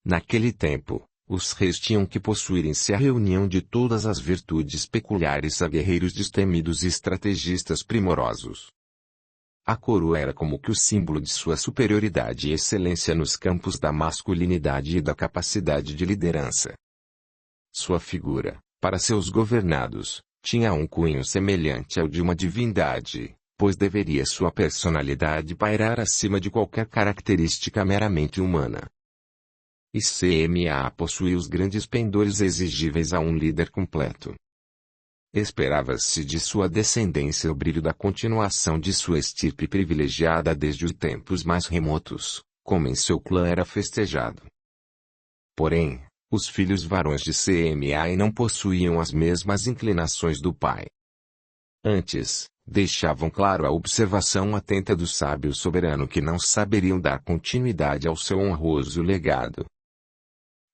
Naquele tempo, os reis tinham que possuírem-se a reunião de todas as virtudes peculiares a guerreiros destemidos e estrategistas primorosos. A coroa era como que o símbolo de sua superioridade e excelência nos campos da masculinidade e da capacidade de liderança. Sua figura, para seus governados, tinha um cunho semelhante ao de uma divindade, pois deveria sua personalidade pairar acima de qualquer característica meramente humana. E CMA possuía os grandes pendores exigíveis a um líder completo. Esperava-se de sua descendência o brilho da continuação de sua estirpe privilegiada desde os tempos mais remotos, como em seu clã era festejado. Porém, os filhos varões de CMA não possuíam as mesmas inclinações do pai. Antes, deixavam claro a observação atenta do sábio soberano que não saberiam dar continuidade ao seu honroso legado.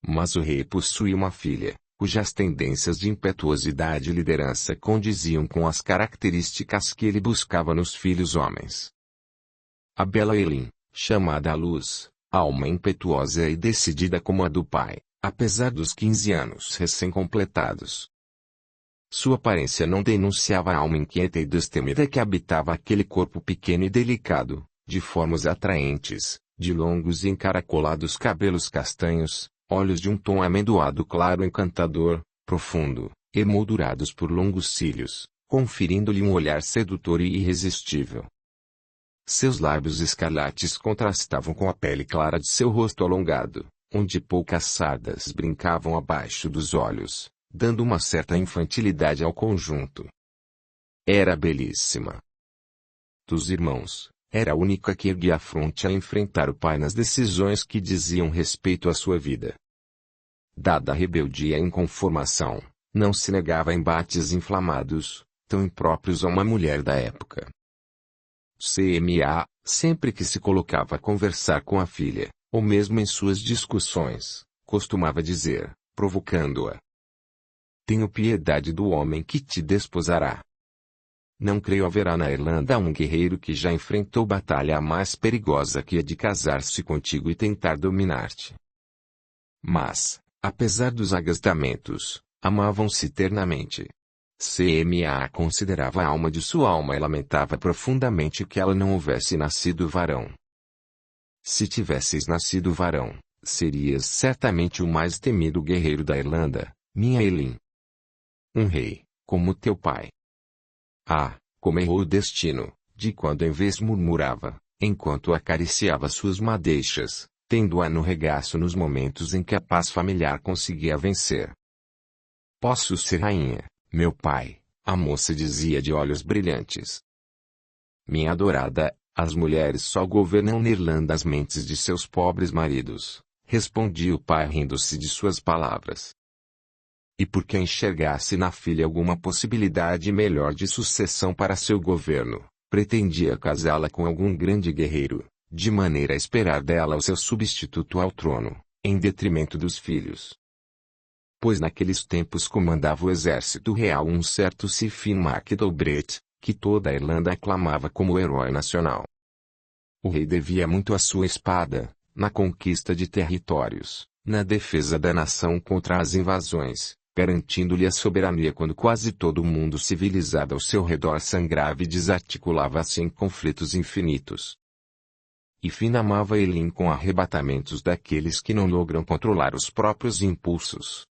Mas o rei possuía uma filha, cujas tendências de impetuosidade e liderança condiziam com as características que ele buscava nos filhos homens. A bela Elin, chamada à luz, alma impetuosa e decidida como a do pai, apesar dos 15 anos recém-completados. Sua aparência não denunciava a alma inquieta e destemida que habitava aquele corpo pequeno e delicado, de formas atraentes, de longos e encaracolados cabelos castanhos, olhos de um tom amendoado claro encantador, profundo, emoldurados por longos cílios, conferindo-lhe um olhar sedutor e irresistível. Seus lábios escarlates contrastavam com a pele clara de seu rosto alongado, onde poucas sardas brincavam abaixo dos olhos, dando uma certa infantilidade ao conjunto. Era belíssima. Dos irmãos, era a única que erguia a fronte a enfrentar o pai nas decisões que diziam respeito à sua vida. Dada a rebeldia e inconformação, não se negava a embates inflamados, tão impróprios a uma mulher da época. CMA, sempre que se colocava a conversar com a filha, ou mesmo em suas discussões, costumava dizer, provocando-a: "Tenho piedade do homem que te desposará." Não creio haverá na Irlanda um guerreiro que já enfrentou batalha mais perigosa que a de casar-se contigo e tentar dominar-te. Mas, apesar dos agastamentos, amavam-se ternamente. CMA considerava a alma de sua alma e lamentava profundamente que ela não houvesse nascido varão. Se tivesses nascido varão, serias certamente o mais temido guerreiro da Irlanda, minha Elin. Um rei, como teu pai. Ah, como errou o destino, de quando em vez murmurava, enquanto acariciava suas madeixas, tendo-a no regaço nos momentos em que a paz familiar conseguia vencer. Posso ser rainha, meu pai, a moça dizia de olhos brilhantes. Minha adorada, as mulheres só governam na Irlanda as mentes de seus pobres maridos, respondia o pai rindo-se de suas palavras. E porque enxergasse na filha alguma possibilidade melhor de sucessão para seu governo, pretendia casá-la com algum grande guerreiro, de maneira a esperar dela o seu substituto ao trono, em detrimento dos filhos. Pois naqueles tempos comandava o exército real um certo Sir MacDobret, que toda a Irlanda aclamava como herói nacional. O rei devia muito à sua espada, na conquista de territórios, na defesa da nação contra as invasões, garantindo-lhe a soberania quando quase todo o mundo civilizado ao seu redor sangrava e desarticulava-se em conflitos infinitos. E Finn amava Elin com arrebatamentos daqueles que não logram controlar os próprios impulsos.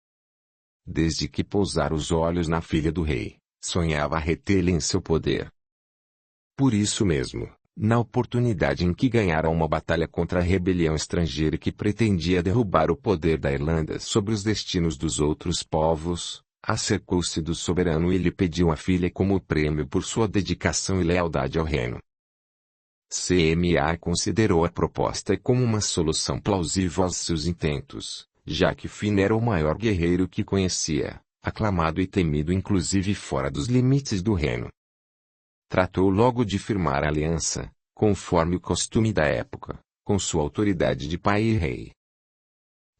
Desde que pousara os olhos na filha do rei, sonhava retê-la em seu poder. Por isso mesmo, na oportunidade em que ganhara uma batalha contra a rebelião estrangeira que pretendia derrubar o poder da Irlanda sobre os destinos dos outros povos, acercou-se do soberano e lhe pediu a filha como prêmio por sua dedicação e lealdade ao reino. CMA considerou a proposta como uma solução plausível aos seus intentos, já que Finn era o maior guerreiro que conhecia, aclamado e temido inclusive fora dos limites do reino. Tratou logo de firmar a aliança, conforme o costume da época, com sua autoridade de pai e rei.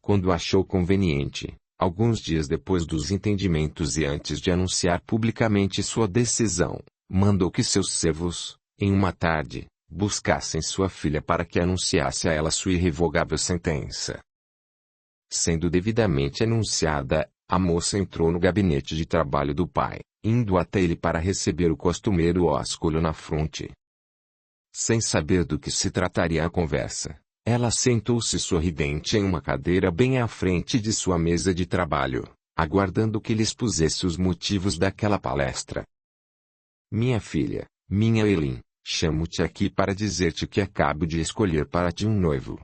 Quando achou conveniente, alguns dias depois dos entendimentos e antes de anunciar publicamente sua decisão, mandou que seus servos, em uma tarde, buscassem sua filha para que anunciasse a ela sua irrevogável sentença. Sendo devidamente anunciada, a moça entrou no gabinete de trabalho do pai, indo até ele para receber o costumeiro ósculo na fronte. Sem saber do que se trataria a conversa, ela sentou-se sorridente em uma cadeira bem à frente de sua mesa de trabalho, aguardando que lhe expusesse os motivos daquela palestra. Minha filha, minha Elin, chamo-te aqui para dizer-te que acabo de escolher para ti um noivo.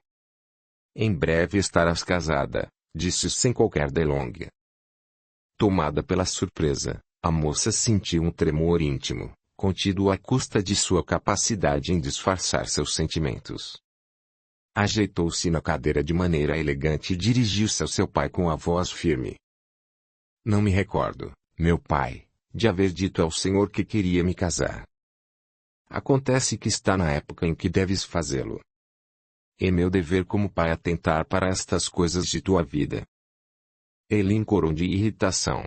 Em breve estarás casada, disse sem qualquer delonga. Tomada pela surpresa, a moça sentiu um tremor íntimo, contido à custa de sua capacidade em disfarçar seus sentimentos. Ajeitou-se na cadeira de maneira elegante e dirigiu-se ao seu pai com a voz firme. Não me recordo, meu pai, de haver dito ao senhor que queria me casar. Acontece que está na época em que deves fazê-lo. É meu dever como pai atentar para estas coisas de tua vida. Elin corou de irritação.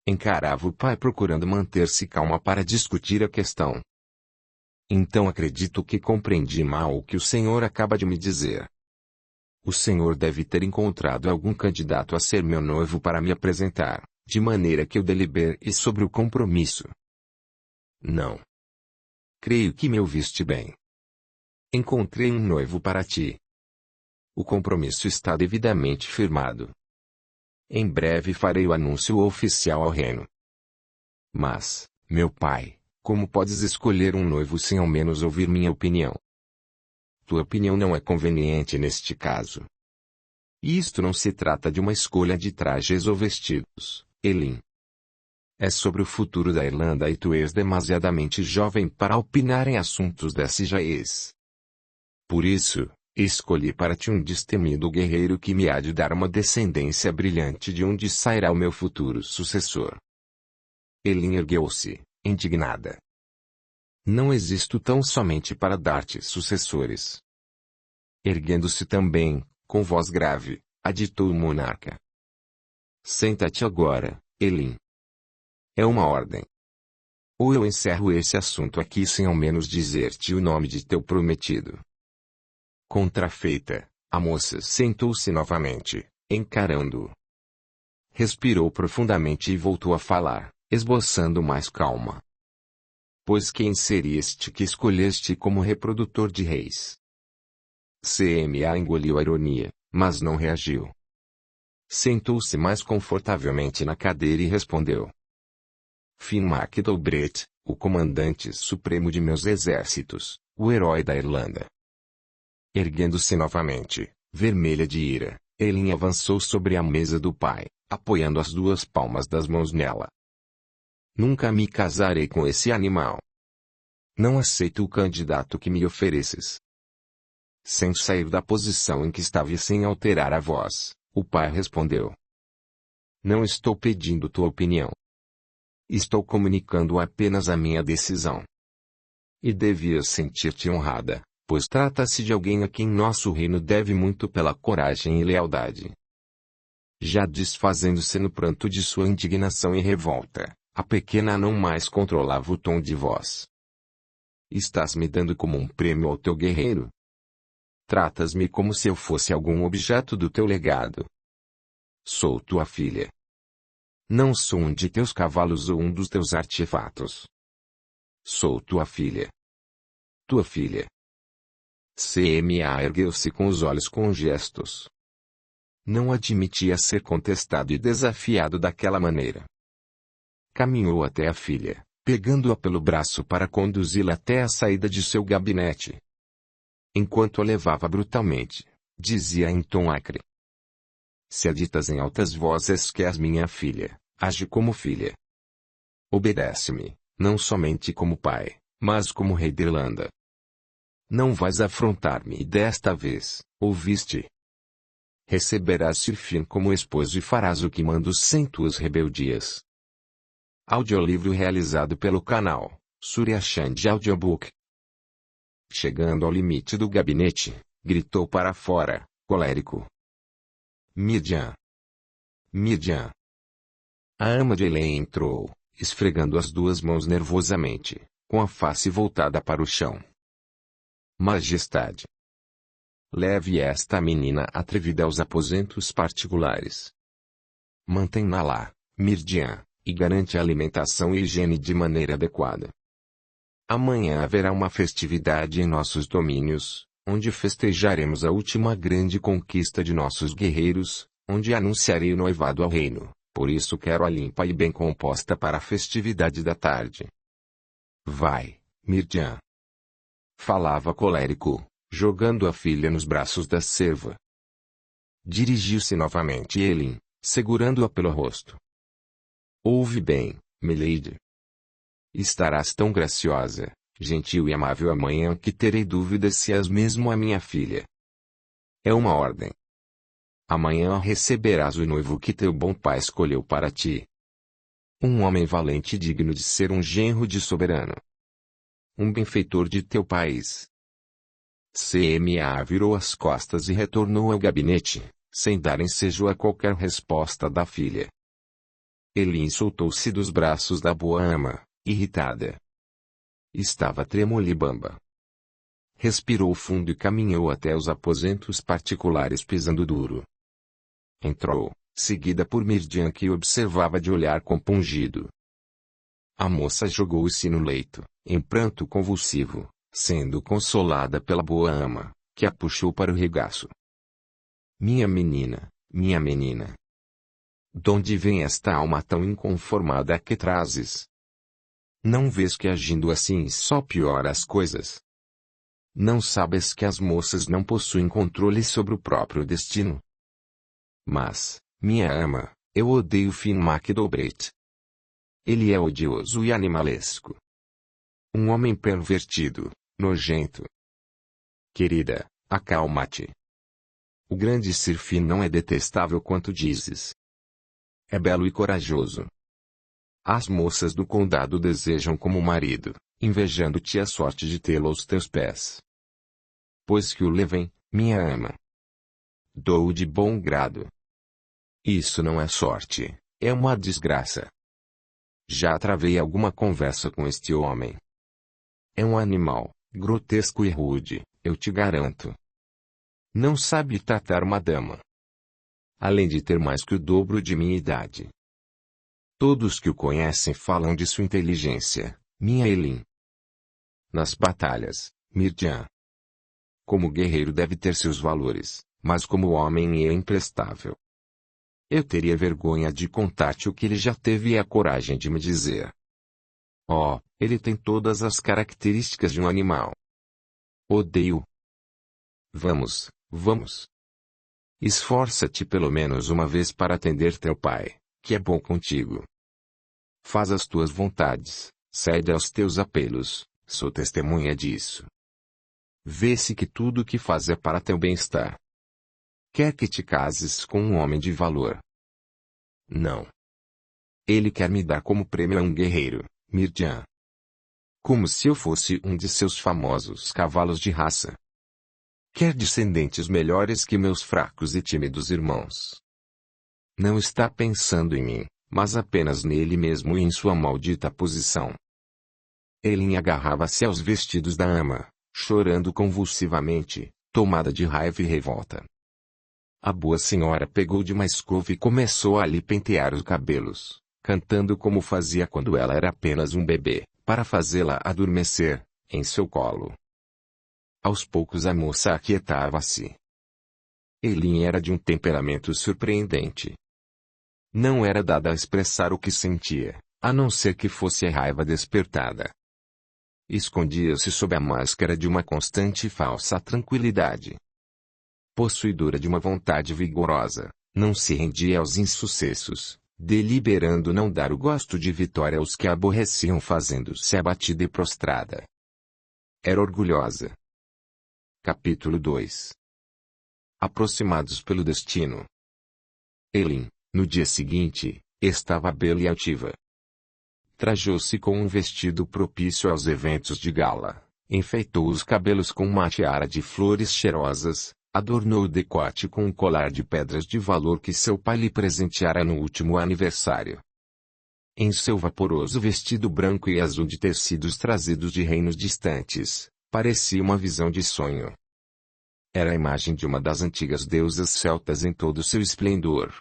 Encarava o pai procurando manter-se calma para discutir a questão. Então acredito que compreendi mal o que o senhor acaba de me dizer. O senhor deve ter encontrado algum candidato a ser meu noivo para me apresentar, de maneira que eu delibere sobre o compromisso. Não. Creio que me ouviste bem. Encontrei um noivo para ti. O compromisso está devidamente firmado. Em breve farei o anúncio oficial ao reino. Mas, meu pai, como podes escolher um noivo sem ao menos ouvir minha opinião? Tua opinião não é conveniente neste caso. Isto não se trata de uma escolha de trajes ou vestidos, Elin. É sobre o futuro da Irlanda e tu és demasiadamente jovem para opinar em assuntos desse jaez. Por isso, escolhi para ti um destemido guerreiro que me há de dar uma descendência brilhante de onde sairá o meu futuro sucessor. Elin ergueu-se, indignada. Não existo tão somente para dar-te sucessores. Erguendo-se também, com voz grave, aditou o monarca. Senta-te agora, Elin. É uma ordem. ou eu encerro esse assunto aqui sem ao menos dizer-te o nome de teu prometido. Contrafeita, a moça sentou-se novamente, encarando-o. Respirou profundamente e voltou a falar, esboçando mais calma. Pois quem seria este que escolheste como reprodutor de reis? CMA engoliu a ironia, mas não reagiu. Sentou-se mais confortavelmente na cadeira e respondeu. Finn MacDobret, o comandante supremo de meus exércitos, o herói da Irlanda. Erguendo-se novamente, vermelha de ira, Elin avançou sobre a mesa do pai, apoiando as duas palmas das mãos nela. Nunca me casarei com esse animal. Não aceito o candidato que me ofereces. Sem sair da posição em que estava e sem alterar a voz, o pai respondeu. Não estou pedindo tua opinião. Estou comunicando apenas a minha decisão. E devias sentir-te honrada, pois trata-se de alguém a quem nosso reino deve muito pela coragem e lealdade. Já desfazendo-se no pranto de sua indignação e revolta, a pequena não mais controlava o tom de voz. Estás me dando como um prêmio ao teu guerreiro? Tratas-me como se eu fosse algum objeto do teu legado. Sou tua filha. Não sou um de teus cavalos ou um dos teus artefatos. Sou tua filha. Tua filha. CMA ergueu-se com os olhos com gestos. Não admitia ser contestado e desafiado daquela maneira. Caminhou até a filha, pegando-a pelo braço para conduzi-la até a saída de seu gabinete. Enquanto a levava brutalmente, dizia em tom acre. Se ditas em altas vozes que és minha filha, age como filha. Obedece-me, não somente como pai, mas como rei de Irlanda. Não vais afrontar-me desta vez, ouviste? Receberás Sir Finn como esposo e farás o que mando sem tuas rebeldias. Audiolivro realizado pelo canal Surya Chand Audiobook. Chegando ao limite do gabinete, gritou para fora, colérico. Midian! Midian! A ama de Elaine entrou, esfregando as duas mãos nervosamente, com a face voltada para o chão. Majestade! Leve esta menina atrevida aos aposentos particulares. Mantém-na lá, Midian, e garante a alimentação e higiene de maneira adequada. Amanhã haverá uma festividade em nossos domínios, onde festejaremos a última grande conquista de nossos guerreiros, onde anunciarei o noivado ao reino, por isso quero-a limpa e bem composta para a festividade da tarde. Vai, Midian! Falava colérico, jogando a filha nos braços da serva. Dirigiu-se novamente a Elin, segurando-a pelo rosto. Ouve bem, milady. Estarás tão graciosa, gentil e amável amanhã que terei dúvidas se és mesmo a minha filha. É uma ordem. Amanhã receberás o noivo que teu bom pai escolheu para ti. Um homem valente e digno de ser um genro de soberano. Um benfeitor de teu país. CMA virou as costas e retornou ao gabinete, sem dar ensejo a qualquer resposta da filha. Elin soltou-se dos braços da boa ama, irritada. Estava tremolibamba. Respirou fundo e caminhou até os aposentos particulares pisando duro. Entrou, seguida por Midian que observava de olhar compungido. A moça jogou-se no leito, em pranto convulsivo, sendo consolada pela boa ama, que a puxou para o regaço. Minha menina, minha menina. Donde vem esta alma tão inconformada que trazes? Não vês que agindo assim só piora as coisas? Não sabes que as moças não possuem controle sobre o próprio destino? Mas, minha ama, eu odeio Finn MacDobret. Ele é odioso e animalesco. Um homem pervertido, nojento. Querida, acalma-te. O grande Sir Finn não é detestável quanto dizes. É belo e corajoso. As moças do condado desejam como marido, invejando-te a sorte de tê-lo aos teus pés. Pois que o levem, minha ama. Dou de bom grado. Isso não é sorte, é uma desgraça. Já travei alguma conversa com este homem. É um animal, grotesco e rude, eu te garanto. Não sabe tratar uma dama. Além de ter mais que o dobro de minha idade. Todos que o conhecem falam de sua inteligência, minha Elin. Nas batalhas, Myrddin. Como guerreiro deve ter seus valores, mas como homem é imprestável. Eu teria vergonha de contar-te o que ele já teve e a coragem de me dizer. Oh, ele tem todas as características de um animal. Odeio. Vamos, vamos. Esforça-te pelo menos uma vez para atender teu pai, que é bom contigo. Faz as tuas vontades, cede aos teus apelos, sou testemunha disso. Vê-se que tudo o que faz é para teu bem-estar. Quer que te cases com um homem de valor? Não. Ele quer me dar como prêmio a um guerreiro, Myrddin. Como se eu fosse um de seus famosos cavalos de raça. Quer descendentes melhores que meus fracos e tímidos irmãos. Não está pensando em mim, mas apenas nele mesmo e em sua maldita posição. Elin agarrava-se aos vestidos da ama, chorando convulsivamente, tomada de raiva e revolta. A boa senhora pegou de uma escova e começou a lhe pentear os cabelos, cantando como fazia quando ela era apenas um bebê, para fazê-la adormecer, em seu colo. Aos poucos a moça aquietava-se. Elin era de um temperamento surpreendente. Não era dada a expressar o que sentia, a não ser que fosse a raiva despertada. Escondia-se sob a máscara de uma constante e falsa tranquilidade. Possuidora de uma vontade vigorosa, não se rendia aos insucessos, deliberando não dar o gosto de vitória aos que a aborreciam fazendo-se abatida e prostrada. Era orgulhosa. Capítulo 2. Aproximados pelo destino. Elin, no dia seguinte, estava bela e altiva. Trajou-se com um vestido propício aos eventos de gala, enfeitou os cabelos com uma tiara de flores cheirosas, adornou o decote com um colar de pedras de valor que seu pai lhe presenteara no último aniversário. Em seu vaporoso vestido branco e azul de tecidos trazidos de reinos distantes, parecia uma visão de sonho. Era a imagem de uma das antigas deusas celtas em todo seu esplendor.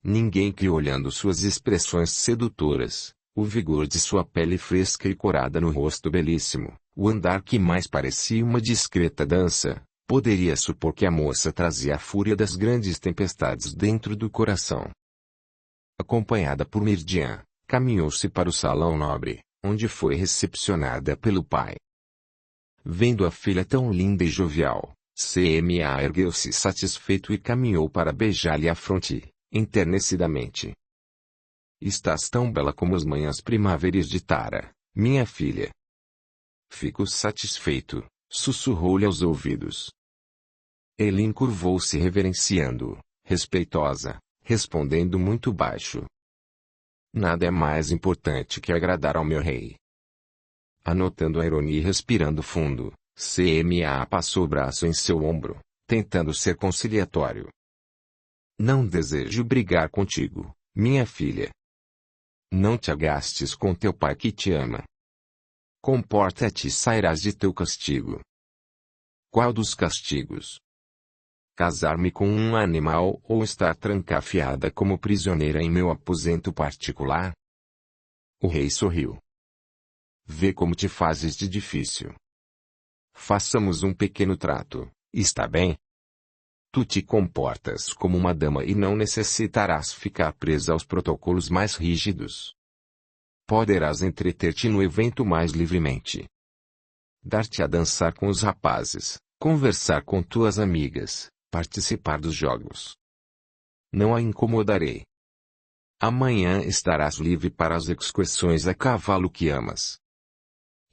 Ninguém que olhando suas expressões sedutoras, o vigor de sua pele fresca e corada no rosto belíssimo, o andar que mais parecia uma discreta dança, poderia supor que a moça trazia a fúria das grandes tempestades dentro do coração. Acompanhada por Myrddin, caminhou-se para o salão nobre, onde foi recepcionada pelo pai. Vendo a filha tão linda e jovial, CMA ergueu-se satisfeito e caminhou para beijar-lhe a fronte, enternecidamente. Estás tão bela como as manhãs primaveris de Tara, minha filha. Fico satisfeito, sussurrou-lhe aos ouvidos. Elin curvou-se reverenciando-o, respeitosa, respondendo muito baixo. Nada é mais importante que agradar ao meu rei. Anotando a ironia e respirando fundo, CMA passou o braço em seu ombro, tentando ser conciliatório. Não desejo brigar contigo, minha filha. Não te agastes com teu pai que te ama. Comporta-te e sairás de teu castigo. Qual dos castigos? Casar-me com um animal ou estar trancafiada como prisioneira em meu aposento particular? O rei sorriu. Vê como te fazes de difícil. Façamos um pequeno trato, está bem? Tu te comportas como uma dama e não necessitarás ficar presa aos protocolos mais rígidos. Poderás entreter-te no evento mais livremente. Dar-te a dançar com os rapazes, conversar com tuas amigas, participar dos jogos. Não a incomodarei. Amanhã estarás livre para as excursões a cavalo que amas.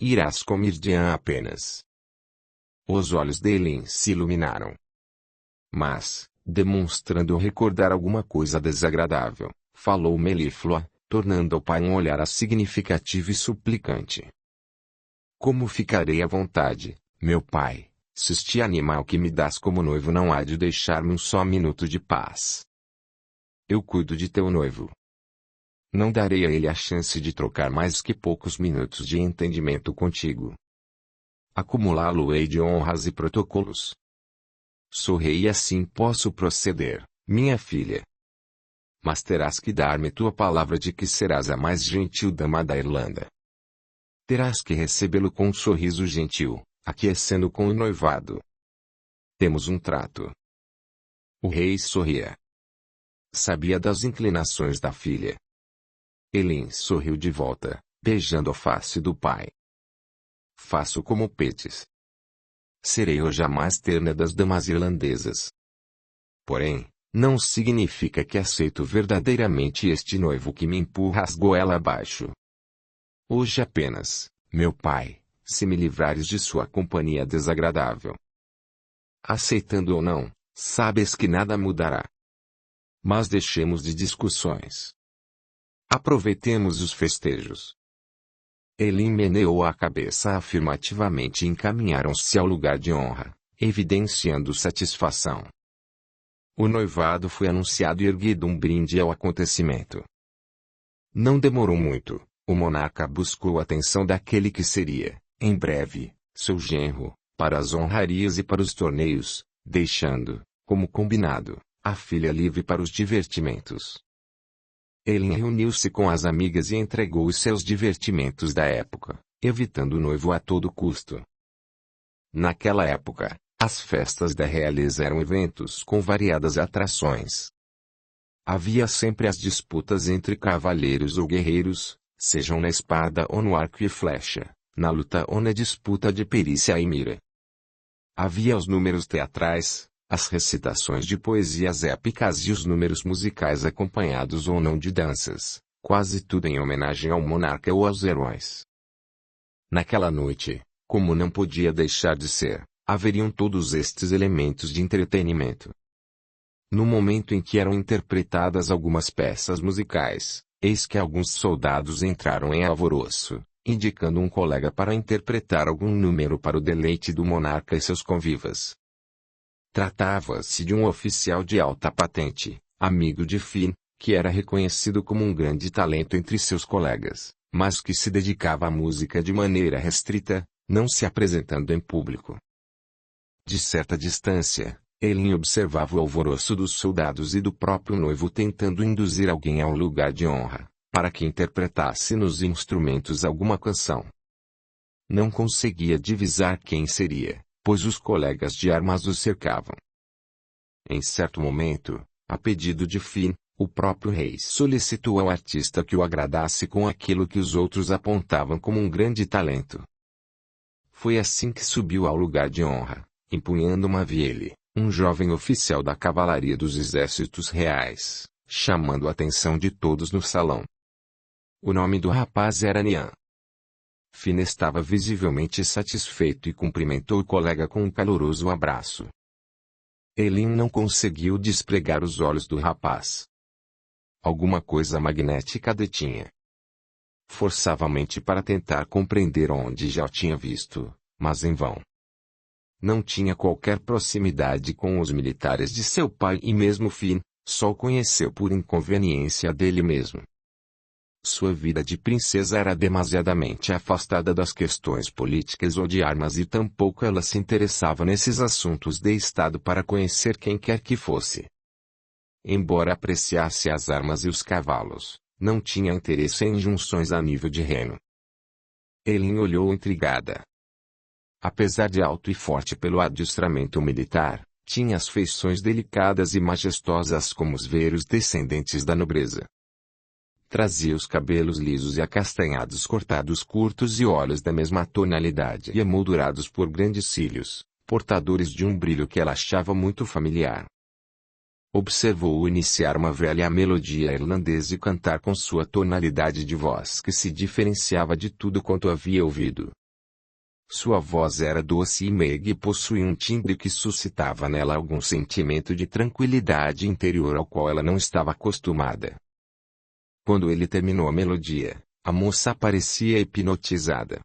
Irás com Myrddin apenas. Os olhos de Elin se iluminaram. Mas, demonstrando recordar alguma coisa desagradável, falou melíflua, tornando ao pai um olhar significativo e suplicante. Como ficarei à vontade, meu pai, se este animal que me dás como noivo não há de deixar-me um só minuto de paz? Eu cuido de teu noivo. Não darei a ele a chance de trocar mais que poucos minutos de entendimento contigo. Acumulá-lo-ei de honras e protocolos. Sou rei e assim posso proceder, minha filha. Mas terás que dar-me tua palavra de que serás a mais gentil dama da Irlanda. Terás que recebê-lo com um sorriso gentil, aquecendo com o noivado. Temos um trato. O rei sorria. Sabia das inclinações da filha. Elin sorriu de volta, beijando a face do pai. Faço como pedes. Serei hoje a mais terna das damas irlandesas. Porém, não significa que aceito verdadeiramente este noivo que me empurra as goela abaixo. Hoje apenas, meu pai, se me livrares de sua companhia desagradável. Aceitando ou não, sabes que nada mudará. Mas deixemos de discussões. Aproveitemos os festejos. Elin meneou a cabeça afirmativamente e encaminharam-se ao lugar de honra, evidenciando satisfação. O noivado foi anunciado e erguido um brinde ao acontecimento. Não demorou muito, o monarca buscou a atenção daquele que seria, em breve, seu genro, para as honrarias e para os torneios, deixando, como combinado, a filha livre para os divertimentos. Elin reuniu-se com as amigas e entregou os seus divertimentos da época, evitando o noivo a todo custo. Naquela época, as festas da realeza eram eventos com variadas atrações. Havia sempre as disputas entre cavaleiros ou guerreiros, sejam na espada ou no arco e flecha, na luta ou na disputa de perícia e mira. Havia os números teatrais, as recitações de poesias épicas e os números musicais acompanhados ou não de danças, quase tudo em homenagem ao monarca ou aos heróis. Naquela noite, como não podia deixar de ser, haveriam todos estes elementos de entretenimento. No momento em que eram interpretadas algumas peças musicais, eis que alguns soldados entraram em alvoroço, indicando um colega para interpretar algum número para o deleite do monarca e seus convivas. Tratava-se de um oficial de alta patente, amigo de Finn, que era reconhecido como um grande talento entre seus colegas, mas que se dedicava à música de maneira restrita, não se apresentando em público. De certa distância, Elin observava o alvoroço dos soldados e do próprio noivo tentando induzir alguém ao lugar de honra, para que interpretasse nos instrumentos alguma canção. Não conseguia divisar quem seria, pois os colegas de armas o cercavam. Em certo momento, a pedido de Finn, o próprio rei solicitou ao artista que o agradasse com aquilo que os outros apontavam como um grande talento. Foi assim que subiu ao lugar de honra, empunhando uma viele, um jovem oficial da cavalaria dos exércitos reais, chamando a atenção de todos no salão. O nome do rapaz era Nian. Finn estava visivelmente satisfeito e cumprimentou o colega com um caloroso abraço. Elin não conseguiu despregar os olhos do rapaz. Alguma coisa magnética detinha. Forçava a mente para tentar compreender onde já o tinha visto, mas em vão. Não tinha qualquer proximidade com os militares de seu pai e mesmo Finn, só o conheceu por inconveniência dele mesmo. Sua vida de princesa era demasiadamente afastada das questões políticas ou de armas e tampouco ela se interessava nesses assuntos de estado para conhecer quem quer que fosse. Embora apreciasse as armas e os cavalos, não tinha interesse em junções a nível de reino. Elin olhou intrigada. Apesar de alto e forte pelo adestramento militar, tinha as feições delicadas e majestosas como os veros descendentes da nobreza. Trazia os cabelos lisos e acastanhados cortados curtos e olhos da mesma tonalidade e emoldurados por grandes cílios, portadores de um brilho que ela achava muito familiar. Observou-o iniciar uma velha melodia irlandesa e cantar com sua tonalidade de voz que se diferenciava de tudo quanto havia ouvido. Sua voz era doce e meiga e possuía um timbre que suscitava nela algum sentimento de tranquilidade interior ao qual ela não estava acostumada. Quando ele terminou a melodia, a moça parecia hipnotizada.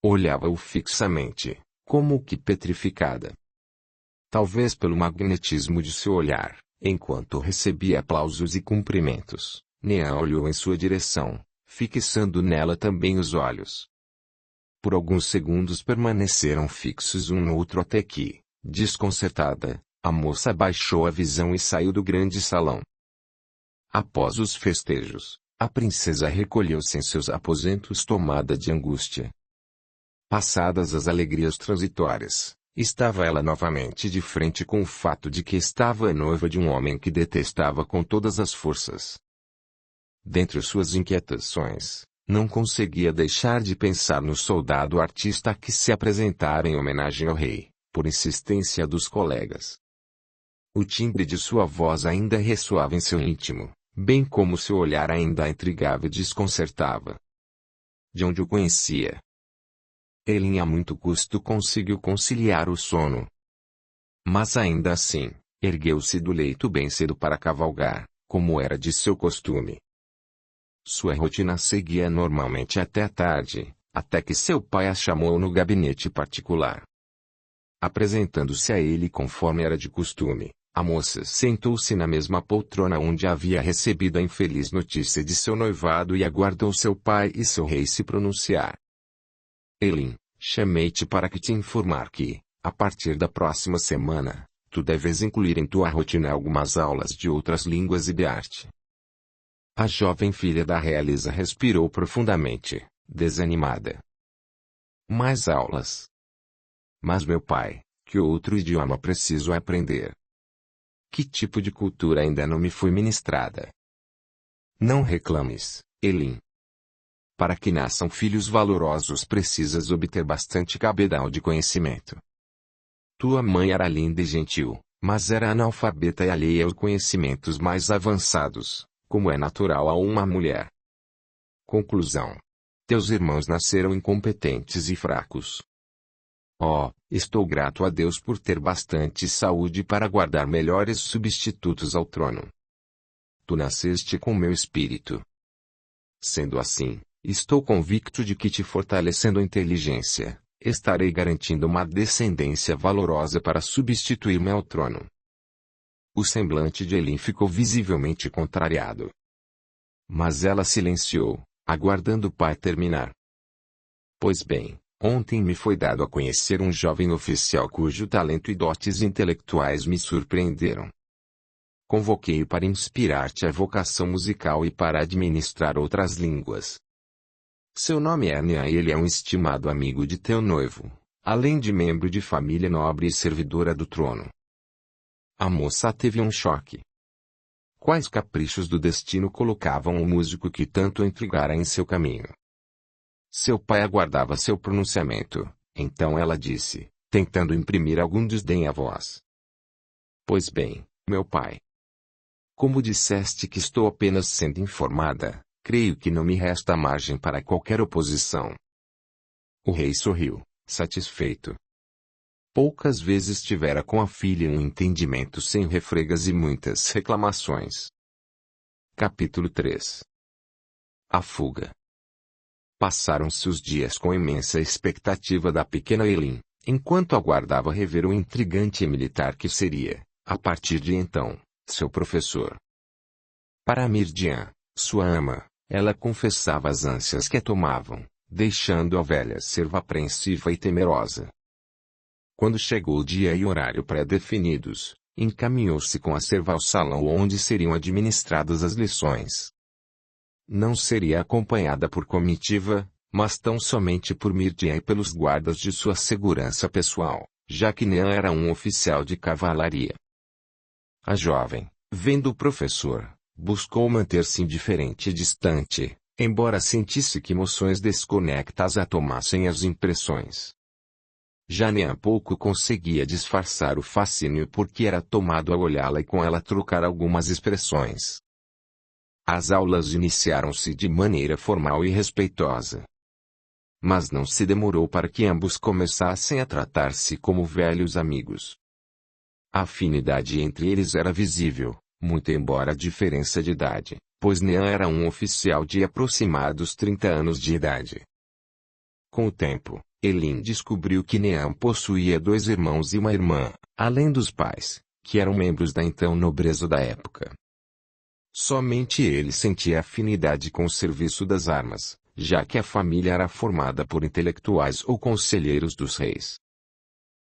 Olhava-o fixamente, como que petrificada. Talvez pelo magnetismo de seu olhar, enquanto recebia aplausos e cumprimentos, Nean olhou em sua direção, fixando nela também os olhos. Por alguns segundos permaneceram fixos um no outro até que, desconcertada, a moça abaixou a visão e saiu do grande salão. Após os festejos, a princesa recolheu-se em seus aposentos tomada de angústia. Passadas as alegrias transitórias, estava ela novamente de frente com o fato de que estava noiva de um homem que detestava com todas as forças. Dentre suas inquietações, não conseguia deixar de pensar no soldado artista que se apresentara em homenagem ao rei, por insistência dos colegas. O timbre de sua voz ainda ressoava em seu íntimo, bem como seu olhar ainda a intrigava e desconcertava. De onde o conhecia? Ele a muito custo conseguiu conciliar o sono. Mas ainda assim, ergueu-se do leito bem cedo para cavalgar, como era de seu costume. Sua rotina seguia normalmente até a tarde, até que seu pai a chamou no gabinete particular. Apresentando-se a ele conforme era de costume, a moça sentou-se na mesma poltrona onde havia recebido a infeliz notícia de seu noivado e aguardou seu pai e seu rei se pronunciar. Elin, chamei-te para te informar que, a partir da próxima semana, tu deves incluir em tua rotina algumas aulas de outras línguas e de arte. A jovem filha da realeza respirou profundamente, desanimada. Mais aulas? Mas meu pai, que outro idioma preciso aprender? Que tipo de cultura ainda não me foi ministrada? Não reclames, Elin. Para que nasçam filhos valorosos precisas obter bastante cabedal de conhecimento. Tua mãe era linda e gentil, mas era analfabeta e alheia aos conhecimentos mais avançados, como é natural a uma mulher. Conclusão. Teus irmãos nasceram incompetentes e fracos. Oh, estou grato a Deus por ter bastante saúde para guardar melhores substitutos ao trono. Tu nasceste com meu espírito. Sendo assim, estou convicto de que te fortalecendo a inteligência, estarei garantindo uma descendência valorosa para substituir-me ao trono. O semblante de Elin ficou visivelmente contrariado. Mas ela silenciou, aguardando o pai terminar. Pois bem, ontem me foi dado a conhecer um jovem oficial cujo talento e dotes intelectuais me surpreenderam. Convoquei-o para inspirar-te a vocação musical e para administrar outras línguas. Seu nome é Nean e ele é um estimado amigo de teu noivo, além de membro de família nobre e servidora do trono. A moça teve um choque. Quais caprichos do destino colocavam o músico que tanto intrigara em seu caminho? Seu pai aguardava seu pronunciamento, então ela disse, tentando imprimir algum desdém à voz. Pois bem, meu pai. Como disseste que estou apenas sendo informada, creio que não me resta margem para qualquer oposição. O rei sorriu, satisfeito. Poucas vezes tivera com a filha um entendimento sem refregas e muitas reclamações. Capítulo 3. A fuga. Passaram-se os dias com imensa expectativa da pequena Elin, enquanto aguardava rever o intrigante militar que seria, a partir de então, seu professor. Para Myrdian, sua ama, ela confessava as ânsias que a tomavam, deixando a velha serva apreensiva e temerosa. Quando chegou o dia e horário pré-definidos, encaminhou-se com a serva ao salão onde seriam administradas as lições. Não seria acompanhada por comitiva, mas tão somente por Myrdian e pelos guardas de sua segurança pessoal, já que Nean era um oficial de cavalaria. A jovem, vendo o professor, buscou manter-se indiferente e distante, embora sentisse que emoções desconectas a tomassem as impressões. Já Nean pouco conseguia disfarçar o fascínio porque era tomado a olhá-la e com ela trocar algumas expressões. As aulas iniciaram-se de maneira formal e respeitosa. Mas não se demorou para que ambos começassem a tratar-se como velhos amigos. A afinidade entre eles era visível, muito embora a diferença de idade, pois Nean era um oficial de aproximados 30 anos de idade. Com o tempo, Elin descobriu que Nean possuía 2 irmãos e uma irmã, além dos pais, que eram membros da então nobreza da época. Somente ele sentia afinidade com o serviço das armas, já que a família era formada por intelectuais ou conselheiros dos reis.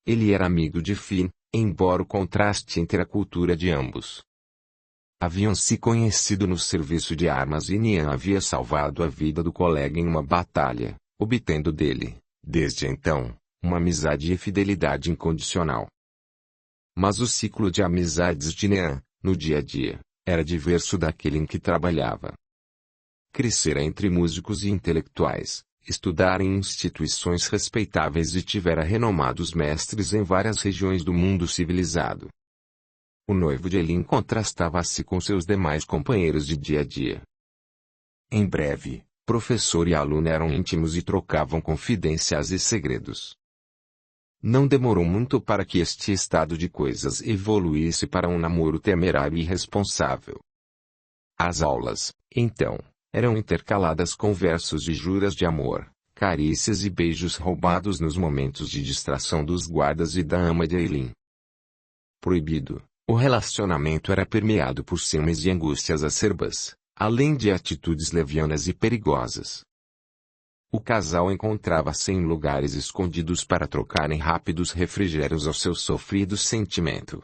Ele era amigo de Finn, embora o contraste entre a cultura de ambos. Haviam se conhecido no serviço de armas e Nian havia salvado a vida do colega em uma batalha, obtendo dele, desde então, uma amizade e fidelidade incondicional. Mas o ciclo de amizades de Nian, no dia a dia, era diverso daquele em que trabalhava. Crescera entre músicos e intelectuais, estudara em instituições respeitáveis e tivera renomados mestres em várias regiões do mundo civilizado. O noivo de Elin contrastava-se com seus demais companheiros de dia a dia. Em breve, professor e aluno eram íntimos e trocavam confidências e segredos. Não demorou muito para que este estado de coisas evoluísse para um namoro temerário e irresponsável. As aulas, então, eram intercaladas com versos de juras de amor, carícias e beijos roubados nos momentos de distração dos guardas e da ama de Eileen. Proibido, o relacionamento era permeado por ciúmes e angústias acerbas, além de atitudes levianas e perigosas. O casal encontrava-se em lugares escondidos para trocarem rápidos refrigérios ao seu sofrido sentimento.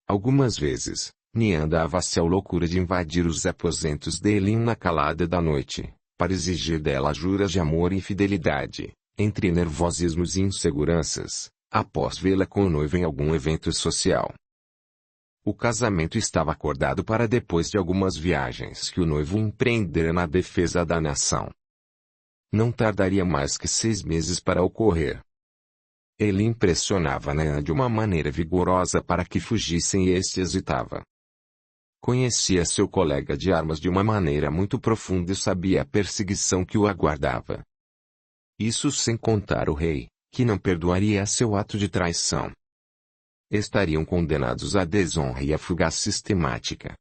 Algumas vezes, Nian dava-se à loucura de invadir os aposentos de Eileen na calada da noite, para exigir dela juras de amor e fidelidade, entre nervosismos e inseguranças, após vê-la com o noivo em algum evento social. O casamento estava acordado para depois de algumas viagens que o noivo empreendera na defesa da nação. Não tardaria mais que 6 meses para ocorrer. Ele impressionava Nian de uma maneira vigorosa para que fugissem e este hesitava. Conhecia seu colega de armas de uma maneira muito profunda e sabia a perseguição que o aguardava. Isso sem contar o rei, que não perdoaria seu ato de traição. Estariam condenados à desonra e à fuga sistemática.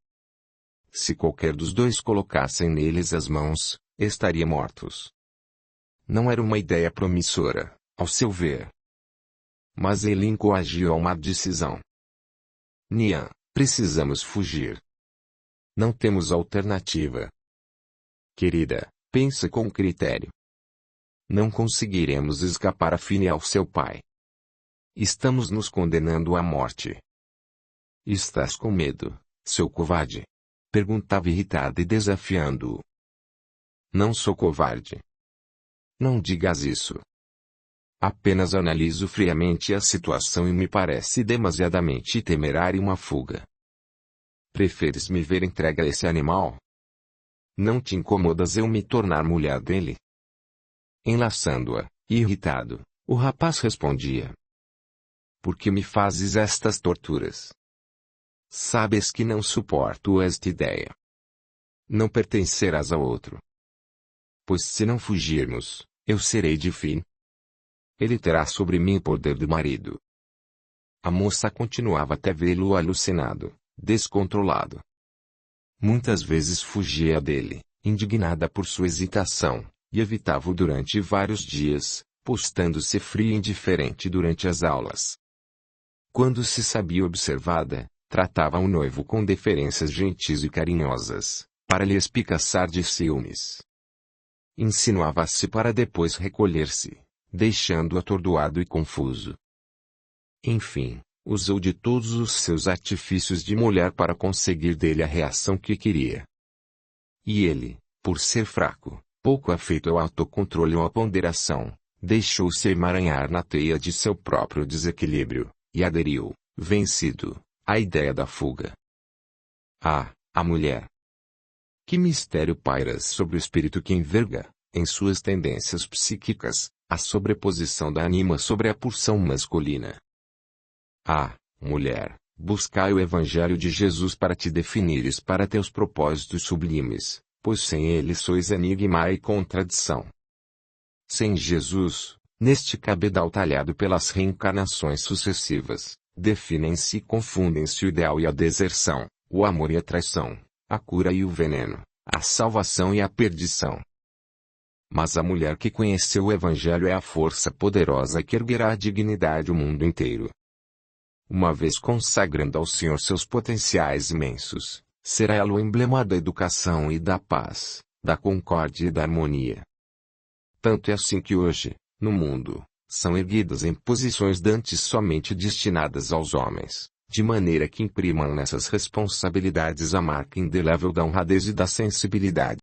Se qualquer dos dois colocassem neles as mãos, estariam mortos. Não era uma ideia promissora, ao seu ver. Mas Eileen coagiu a uma decisão. Nian, precisamos fugir. Não temos alternativa. Querida, pensa com critério. Não conseguiremos escapar a Finn e ao seu pai. Estamos nos condenando à morte. Estás com medo, seu covarde? Perguntava irritada e desafiando-o. Não sou covarde. Não digas isso. Apenas analiso friamente a situação e me parece demasiadamente temerária uma fuga. Preferes me ver entregue a esse animal? Não te incomodas eu me tornar mulher dele? Enlaçando-a, irritado, o rapaz respondia. Por que me fazes estas torturas? Sabes que não suporto esta ideia. Não pertencerás a outro. Pois se não fugirmos, eu serei de Finn. Ele terá sobre mim o poder do marido. A moça continuava até vê-lo alucinado, descontrolado. Muitas vezes fugia dele, indignada por sua hesitação, e evitava-o durante vários dias, postando-se fria e indiferente durante as aulas. Quando se sabia observada, tratava o noivo com deferências gentis e carinhosas, para lhe espicaçar de ciúmes. Insinuava-se para depois recolher-se, deixando-o atordoado e confuso. Enfim, usou de todos os seus artifícios de mulher para conseguir dele a reação que queria. E ele, por ser fraco, pouco afeito ao autocontrole ou à ponderação, deixou-se emaranhar na teia de seu próprio desequilíbrio, e aderiu, vencido, à ideia da fuga. Ah, a mulher! Que mistério paira sobre o espírito que enverga, em suas tendências psíquicas, a sobreposição da ânima sobre a pulsão masculina. Ah, mulher, buscai o Evangelho de Jesus para te definires para teus propósitos sublimes, pois sem ele sois enigma e contradição. Sem Jesus, neste cabedal talhado pelas reencarnações sucessivas, definem-se e confundem-se o ideal e a deserção, o amor e a traição, a cura e o veneno, a salvação e a perdição. Mas a mulher que conheceu o Evangelho é a força poderosa que erguerá a dignidade o mundo inteiro. Uma vez consagrando ao Senhor seus potenciais imensos, será ela o emblema da educação e da paz, da concórdia e da harmonia. Tanto é assim que hoje, no mundo, são erguidas em posições dantes somente destinadas aos homens, de maneira que imprimam nessas responsabilidades a marca indelével da honradez e da sensibilidade.